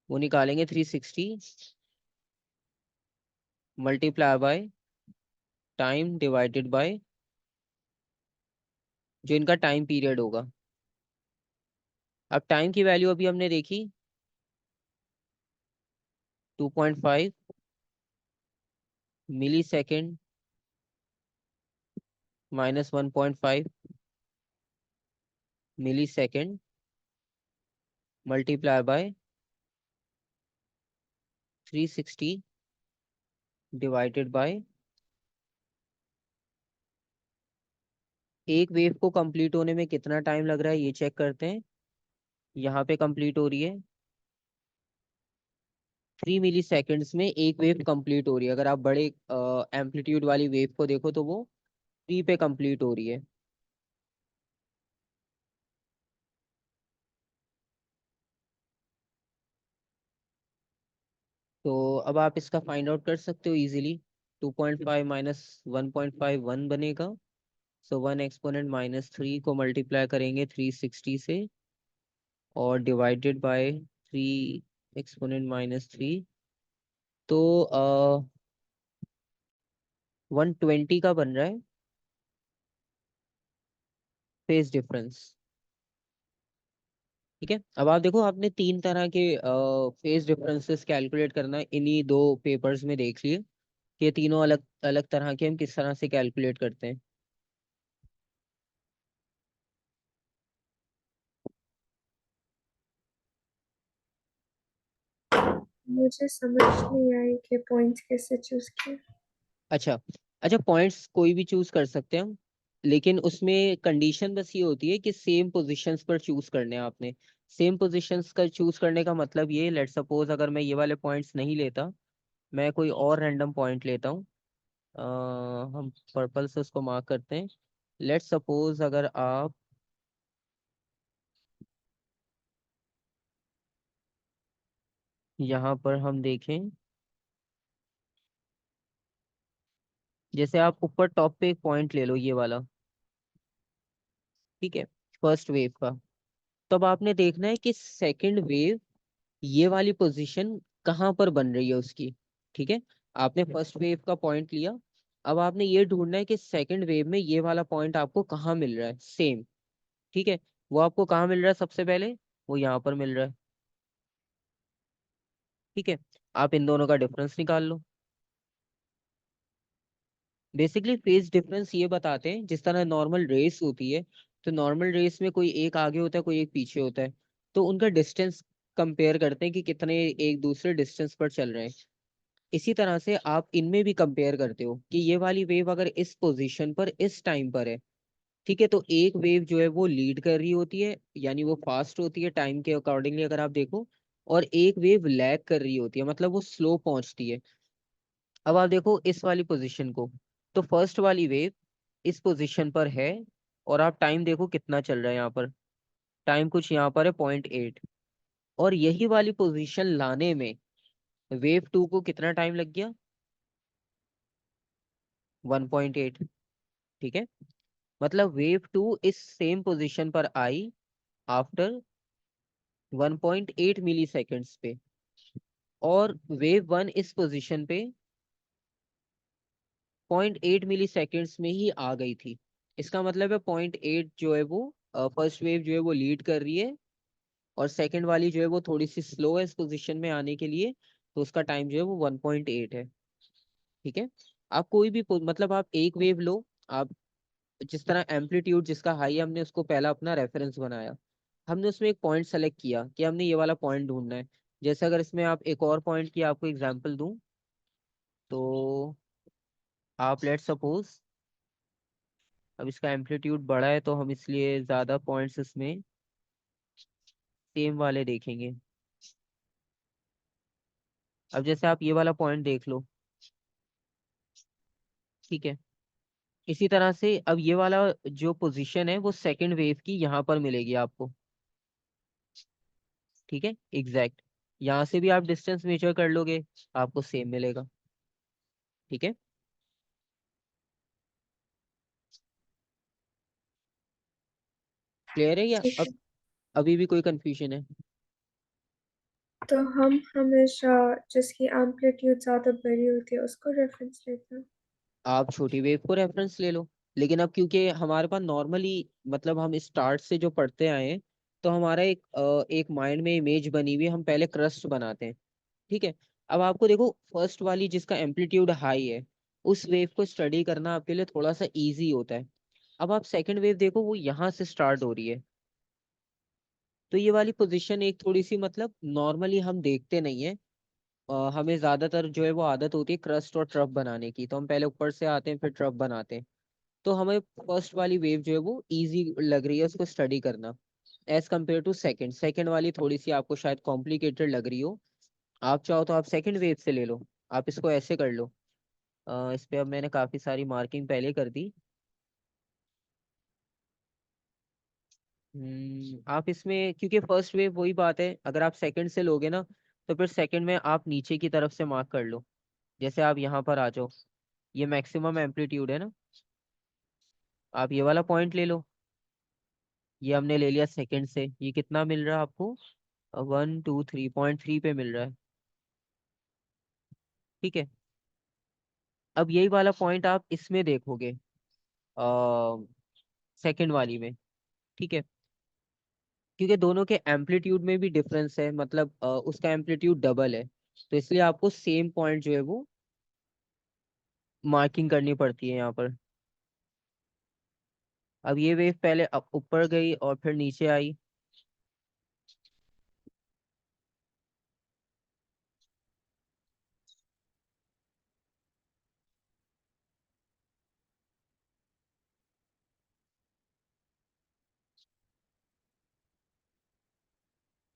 वो निकालेंगे 360 multiply by time divided by जो इनका टाइम पीरियड होगा। अब टाइम की वैल्यू अभी हमने देखी 2.5 millisecond minus 1.5 millisecond multiply by 360 divided by. एक वेव को कंप्लीट होने में कितना टाइम लग रहा है ये चेक करते हैं। यहाँ पे कंप्लीट हो रही है 3 मिली सेकेंड्स में, एक वेव कंप्लीट हो रही है। अगर आप बड़े एम्पलीट्यूड वाली वेव को देखो तो वो 3 पे कंप्लीट हो रही है। तो अब आप इसका फाइंड आउट कर सकते हो इजीली। 2.5 माइनस 1.5 1 बनेगा। सो 1 एक्सपोनेंट -3 को मल्टीप्लाई करेंगे 360 से, और डिवाइडेड बाय 3 एक्सपोनेंट -3, तो 120 का बन रहा है फेज डिफरेंस। ठीक है, अब आप देखो, आपने 3 तरह के फेज डिफरेंसेस कैलकुलेट करना इन्हीं 2 पेपर्स में देख लिए कि ये तीनों अलग अलग तरह के हम किस तरह से कैलकुलेट करते हैं। मुझे समझ नहीं आई कि पॉइंट्स कैसे चूज किए। अच्छा, अच्छा, पॉइंट्स कोई भी चूज कर सकते हैं हम, लेकिन उसमें कंडीशन बस ये होती है कि सेम पोजीशंस पर चूज करने हैं आपने। सेम पोजीशंस का चूज करने का मतलब ये, लेट सपोज अगर मैं ये वाले पॉइंट्स नहीं लेता, मैं कोई और रैंडम पॉइंट लेता हूँ। हम पर्पल से उसको मार्क करते हैं। लेट सपोज अगर आप यहाँ पर हम देखें, जैसे आप ऊपर टॉप पे एक पॉइंट ले लो ये वाला, ठीक है, फर्स्ट वेव का। तब आपने देखना है कि सेकंड वेव ये वाली पोजीशन कहाँ पर बन रही है उसकी। ठीक है, आपने फर्स्ट वेव का पॉइंट लिया, अब आपने ये ढूंढना है कि सेकंड वेव में ये वाला पॉइंट आपको कहाँ मिल रहा है सेम। ठीक है, वो आपको कहाँ मिल रहा है सबसे पहले, वो यहाँ पर मिल रहा है। ठीक है, आप इन दोनों का डिफरेंस निकाल लो। बेसिकली फेज डिफरेंस ये बताते हैं, जिस तरह नॉर्मल रेस होती है, तो नॉर्मल रेस में कोई एक आगे होता है कोई एक पीछे होता है, तो उनका डिस्टेंस कंपेयर करते हैं कि कितने एक दूसरे डिस्टेंस पर चल रहे हैं। इसी तरह से आप इनमें भी कंपेयर करते हो कि ये वाली वेव अगर इस पोजीशन पर इस टाइम पर है, ठीक है, तो एक वेव जो है वो लीड कर रही होती है, यानी वो फास्ट होती है टाइम के अकॉर्डिंगली अगर आप देखो, और एक वेव लैग कर रही होती है, मतलब वो स्लो पहुंचती है। अब आप देखो इस वाली पोजीशन को, तो फर्स्ट वाली वेव इस पोजीशन पर है, और आप टाइम देखो कितना चल रहा है यहाँ पर। टाइम कुछ यहाँ पर है 0.8, और यही वाली पोजीशन लाने में वेव 2 को कितना टाइम लग गया, 1.8। ठीक है, मतलब वेव 2 इस सेम पोजीशन पर आई आफ्टर 1.8 मिली सेकेंड्स पे, और वेव 1 इस पोजीशन पे 0.8 मिली सेकेंड्स में ही आ गई थी। इसका मतलब है 0.8 जो है वो फर्स्ट वेव जो है वो लीड कर रही है, और सेकंड वाली जो है वो थोड़ी सी स्लो है इस पोजीशन में आने के लिए, तो उसका टाइम जो है वो 1.8 है। ठीक है। आप कोई भी मतलब आप एक वेव लो, आप जिस तरह एम्पलीट्यूड जिसका हाई है हमने उसको पहला अपना रेफरेंस बनाया, हमने उसमें एक पॉइंट सेलेक्ट किया कि हमने ये वाला पॉइंट ढूंढना है। जैसे अगर इसमें आप एक और पॉइंट की आपको एग्जांपल दूं, तो आप लेट सपोज, अब इसका एम्पलीट्यूड बड़ा है तो हम इसलिए ज्यादा पॉइंट्स इसमें सेम वाले देखेंगे। अब जैसे आप ये वाला पॉइंट देख लो, ठीक है। इसी तरह से अब ये वाला जो पोजीशन है वो सेकंड वेव की यहाँ पर मिलेगी आपको। ठीक है, एग्जैक्ट। यहाँ से भी आप डिस्टेंस मेजर कर लोगे, आपको सेम मिलेगा। ठीक है। क्लियर है या ठीक अब है। अभी भी कोई कंफ्यूजन है? तो हम हमेशा जिसकी एम्पलीट्यूड ज़्यादा बड़ी होती है उसको रेफरेंस लेते हैं। आप छोटी वेव को रेफरेंस ले लो, लेकिन अब क्योंकि हमारे पास नॉर्मली, मतलब हम स्टार्ट से जो पढ़ते आए हैं, तो हमारा एक माइंड में इमेज बनी हुई है, हम पहले क्रस्ट बनाते हैं। ठीक है। अब आपको देखो, फर्स्ट वाली जिसका एम्पलीट्यूड हाई है, उस वेव को स्टडी करना आपके लिए थोड़ा सा इजी होता है। अब आप सेकंड वेव देखो, वो यहाँ से स्टार्ट हो रही है। तो ये वाली पोजीशन एक थोड़ी सी, मतलब नॉर्मली हम देखते नहीं है। हमें ज्यादातर जो है वो आदत होती है क्रस्ट और ट्रफ बनाने की, तो हम पहले ऊपर से आते हैं फिर ट्रफ बनाते हैं। तो हमें फर्स्ट वाली वेव जो है वो इजी लग रही है उसको स्टडी करना, as compare to second. Second वाली थोड़ी सी आपको शायद कॉम्प्लिकेटेड लग रही हो। आप चाहो तो आप सेकंड वेव से ले लो, आप इसको ऐसे कर लो। इस पे अब मैंने काफी सारी मार्किंग पहले कर दी। आप इसमें क्योंकि फर्स्ट वेव वही बात है, अगर आप सेकंड से लोगे ना, तो फिर सेकंड में आप नीचे की तरफ से मार्क कर लो। जैसे आप यहाँ पर आ जाओ, ये मैक्सिमम एम्पलीट्यूड है ना, आप ये वाला पॉइंट ले लो। ये हमने ले लिया सेकंड से, ये कितना मिल रहा है आपको? 1 2 3.3 पे मिल रहा है। ठीक है। अब यही वाला पॉइंट आप इसमें देखोगे, सेकंड वाली में। ठीक है। क्योंकि दोनों के एम्पलीट्यूड में भी डिफरेंस है, मतलब उसका एम्पलीट्यूड डबल है, तो इसलिए आपको सेम पॉइंट जो है वो मार्किंग करनी पड़ती है यहाँ पर। अब ये वेव पहले ऊपर गई और फिर नीचे आई,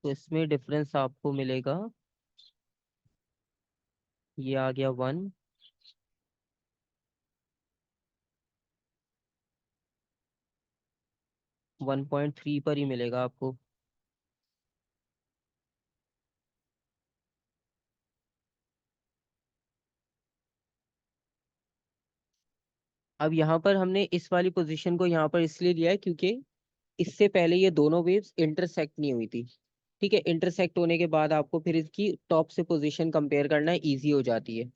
तो इसमें डिफरेंस आपको मिलेगा, ये आ गया 1, 1.3 पर ही मिलेगा आपको। अब यहाँ पर हमने इस वाली पोजीशन को यहाँ पर इसलिए लिया है क्योंकि इससे पहले ये दोनों वेव्स इंटरसेक्ट नहीं हुई थी। ठीक है, इंटरसेक्ट होने के बाद आपको फिर इसकी टॉप से पोजीशन कंपेयर करना इजी हो जाती है।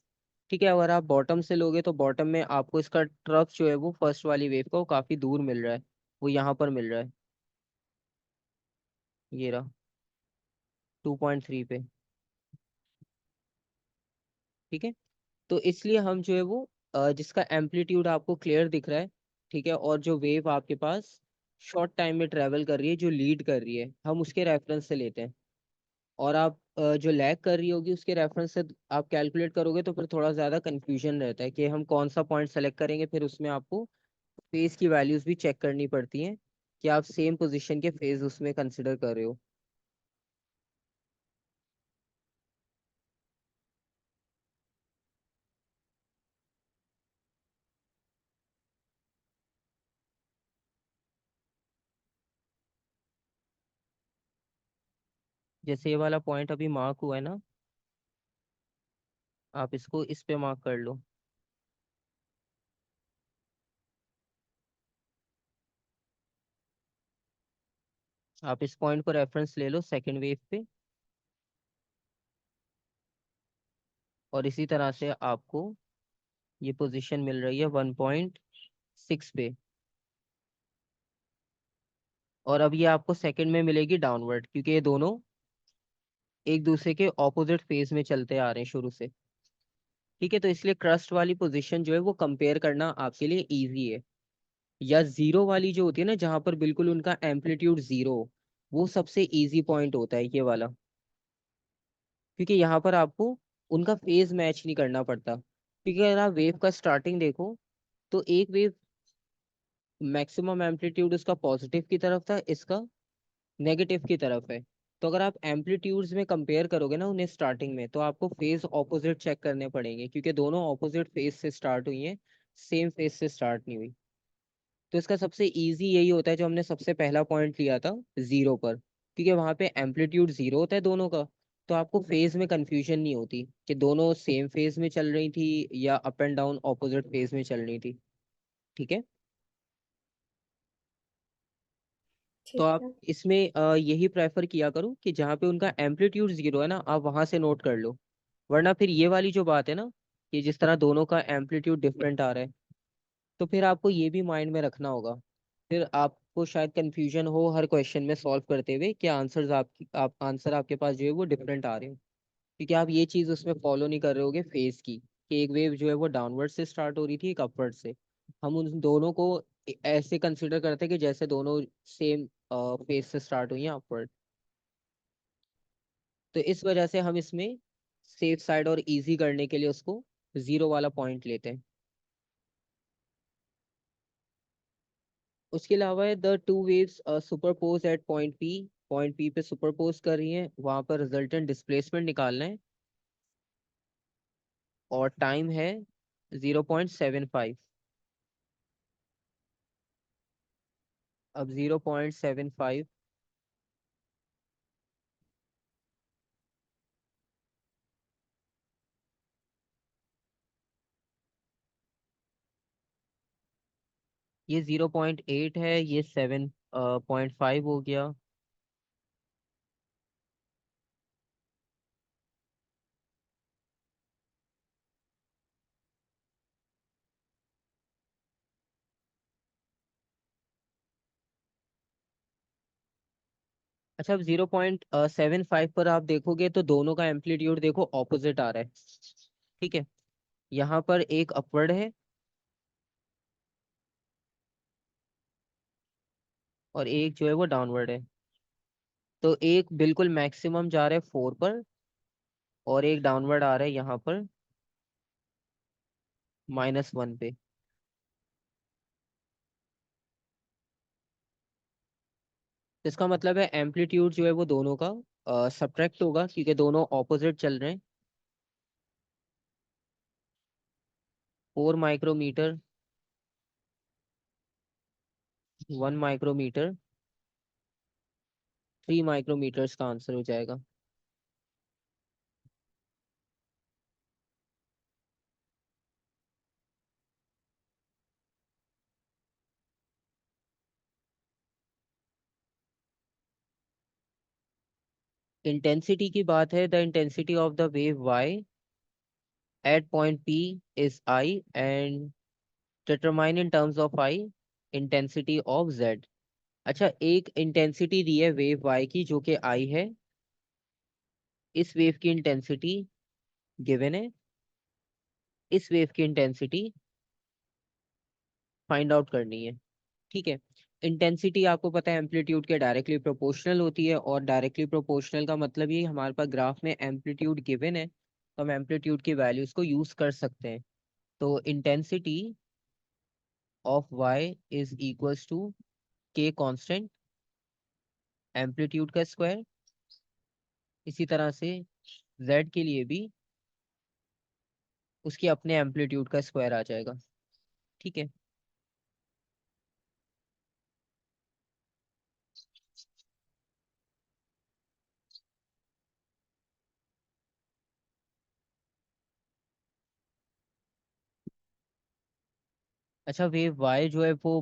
ठीक है। अगर आप बॉटम से लोगे तो बॉटम में आपको इसका ट्रफ जो है वो फर्स्ट वाली वेव का वो काफी दूर मिल रहा है, वो यहाँ पर मिल रहा है, ये रहा 2.3 पे। ठीक है। तो इसलिए हम जो है वो जिसका एम्पलीट्यूड आपको क्लियर दिख रहा है, ठीक है, और जो वेव आपके पास शॉर्ट टाइम में ट्रेवल कर रही है, जो लीड कर रही है, हम उसके रेफरेंस से लेते हैं। और आप जो लैग कर रही होगी उसके रेफरेंस से आप कैलकुलेट करोगे, तो फिर थोड़ा ज़्यादा कंफ्यूजन रहता है कि हम कौन सा पॉइंट सेलेक्ट करेंगे। फिर उसमें आपको फेज की वैल्यूज भी चेक करनी पड़ती हैं कि आप सेम पोजीशन के फेज उसमें कंसिडर कर रहे हो। जैसे ये वाला पॉइंट अभी मार्क हुआ है ना, आप इसको इस पे मार्क कर लो। आप इस पॉइंट को रेफरेंस ले लो सेकेंड वेव पे, और इसी तरह से आपको ये पोजीशन मिल रही है 1.6 पे। और अब ये आपको सेकंड में मिलेगी डाउनवर्ड, क्योंकि ये दोनों एक दूसरे के ऑपोजिट फेज में चलते आ रहे हैं शुरू से। ठीक है, तो इसलिए क्रस्ट वाली पोजीशन जो है वो कंपेयर करना आपके लिए इजी है। या जीरो वाली जो होती है ना, जहां पर बिल्कुल उनका एम्पलीट्यूड जीरो, वो सबसे इजी पॉइंट होता है ये वाला। क्योंकि यहाँ पर आपको उनका फेज मैच नहीं करना पड़ता। क्योंकि अगर आप वेव का स्टार्टिंग देखो, तो एक वेव मैक्सिमम एम्पलीट्यूड उसका पॉजिटिव की तरफ था, इसका नेगेटिव की तरफ है। तो अगर आप एम्पलीट्यूड्स में कंपेयर करोगे ना उन्हें स्टार्टिंग में, तो आपको फेज ऑपोजिट चेक करने पड़ेंगे, क्योंकि दोनों ऑपोजिट फेज से स्टार्ट हुई हैं, सेम फेज से स्टार्ट नहीं हुई। तो इसका सबसे इजी यही होता है जो हमने सबसे पहला पॉइंट लिया था, जीरो पर, क्योंकि वहां पे एम्पलीट्यूड जीरो होता है दोनों का। तो आपको फेज में कंफ्यूजन नहीं होती कि दोनों सेम फेज में चल रही थी या up and down opposite phase में चल रही थी। ठीक है। तो ठीक आप है। इसमें यही प्रेफर किया करो कि जहाँ पे उनका एम्पलीट्यूड जीरो है ना, आप वहां से नोट कर लो। वरना फिर ये वाली जो बात है ना, कि जिस तरह दोनों का एम्पलीट्यूड डिफरेंट आ रहा है, तो फिर आपको ये भी माइंड में रखना होगा। फिर आपको शायद कंफ्यूजन हो हर क्वेश्चन में सॉल्व करते हुए कि आप आंसर आपके पास जो है वो डिफरेंट आ रहे हो। क्योंकि आप ये चीज़ उसमें फॉलो नहीं कर रहे होगे फेज की, कि एक वेव जो है वो डाउनवर्ड से स्टार्ट हो रही थी, एक अपवर्ड से। हम उन दोनों को ऐसे कंसिडर करते हैं कि जैसे दोनों सेम फेज से स्टार्ट हुई हैं अपवर्ड। तो इस वजह से हम इसमें सेफ साइड और इजी करने के लिए उसको जीरो वाला पॉइंट लेते हैं। उसके अलावा the two waves superpose at point P पे सुपरपोज कर रही हैं, वहां पर रिजल्टेंट डिस्प्लेसमेंट निकालना है। और टाइम है 0.75। अब 0.75, ये 0.8 है, ये 7.5 हो गया। अच्छा, अब 0.75 पर आप देखोगे तो दोनों का एम्पलीट्यूड देखो ऑपोजिट आ रहा है। ठीक है। यहाँ पर एक अपवर्ड है और एक जो है वो डाउनवर्ड है। तो एक बिल्कुल मैक्सिमम जा रहा है 4 पर, और एक डाउनवर्ड आ रहा है यहाँ पर -1 पे। तो इसका मतलब है एम्पलीट्यूड जो है वो दोनों का सब्ट्रैक्ट होगा, क्योंकि दोनों ऑपोजिट चल रहे हैं। 4 माइक्रोमीटर, 1 माइक्रोमीटर, 3 माइक्रोमीटर्स का आंसर हो जाएगा। इंटेंसिटी की बात है, the intensity of the wave Y at point P is I, and determine in terms of I intensity of Z. अच्छा, एक इंटेंसिटी दी है वेव वाई की जो कि आई है। इस वेव की इंटेंसिटी गिवन है, इस वेव की इंटेंसिटी फाइंड आउट करनी है। ठीक है। इंटेंसिटी आपको पता है एम्पलीट्यूड के डायरेक्टली प्रोपोर्शनल होती है, और डायरेक्टली प्रोपोर्शनल का मतलब ये हमारे पास ग्राफ में एम्पलीट्यूड गिवन है, तो हम एम्पलीट्यूड की वैल्यूज को यूज कर सकते हैं। तो intensity of Y is equals to K constant, amplitude का स्क्वायर। इसी तरह से जेड के लिए भी उसके अपने एम्पलीट्यूड का स्क्वायर आ जाएगा। ठीक है। अच्छा, वेव वाई जो है वो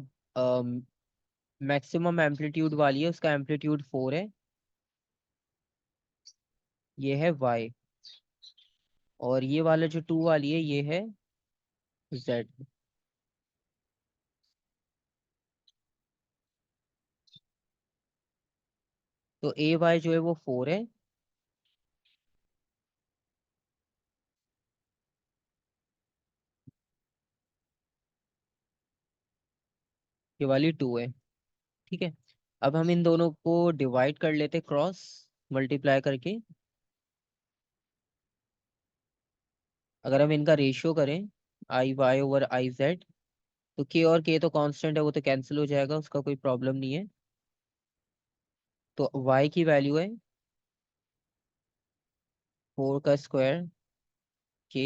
मैक्सिमम एम्पलीट्यूड वाली है, उसका एम्पलीट्यूड 4 है। ये है वाई। और ये वाला जो 2 वाली है ये है जेड। तो ए वाई जो है वो 4 है, ये वाली 2 है। ठीक है, अब हम इन दोनों को डिवाइड कर लेते क्रॉस मल्टीप्लाई करके। अगर हम इनका रेशियो करें आई वाई ओवर आई जेड, तो के और के तो कांस्टेंट है, वो तो कैंसिल हो जाएगा, उसका कोई प्रॉब्लम नहीं है। तो वाई की वैल्यू है 4 का स्क्वायर के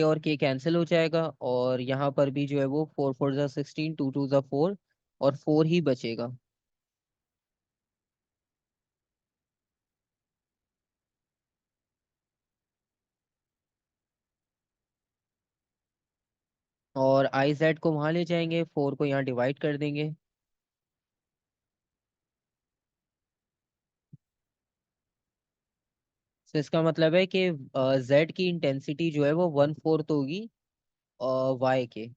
और के कैंसिल हो जाएगा, और यहाँ पर भी जो है वो 4 4 जा 16, 2 2 जा 4, और 4 ही बचेगा। और आई जेड को वहां ले जाएंगे, 4 को यहाँ डिवाइड कर देंगे। तो इसका मतलब है कि जेड की इंटेंसिटी जो है वो 1/4 होगी वाई के।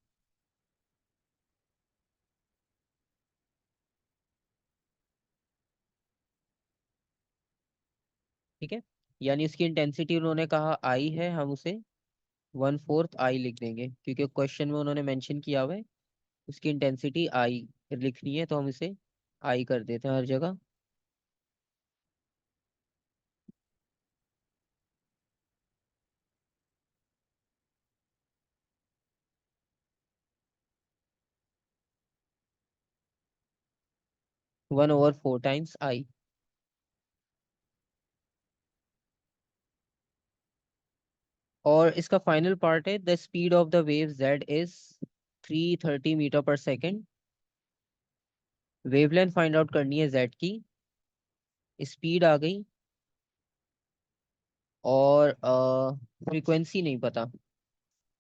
ठीक है, यानी उसकी इंटेंसिटी उन्होंने कहा आई है, हम उसे 1/4 आई लिख देंगे, क्योंकि क्वेश्चन में उन्होंने मेंशन किया हुआ है उसकी इंटेंसिटी आई लिखनी है, तो हम इसे आई कर देते हैं हर जगह। 1/4 टाइम्स आई। और इसका फाइनल पार्ट है, the speed of the wave Z is 330 metre per second. Wavelength find out करनी है जेड की, स्पीड आ गई, और फ्रीक्वेंसी नहीं पता।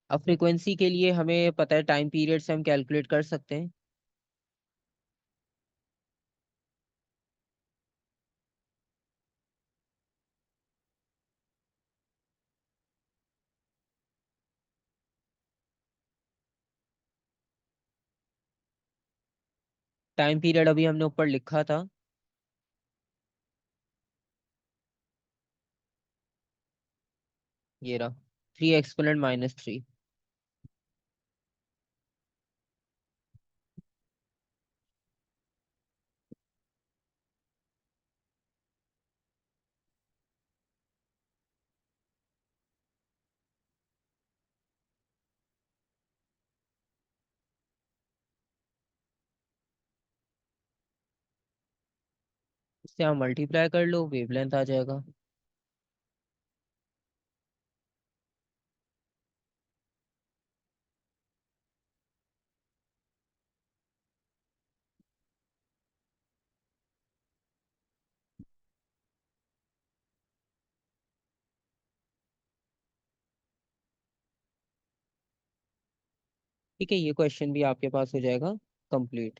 अब फ्रीक्वेंसी के लिए हमें पता है टाइम पीरियड से हम कैलकुलेट कर सकते हैं। टाइम पीरियड अभी हमने ऊपर लिखा था, ये रहा, 3 एक्सपोनेंट -3। इससे आप मल्टीप्लाई कर लो, वेवलेंथ आ जाएगा। ठीक है, ये क्वेश्चन भी आपके पास हो जाएगा कंप्लीट।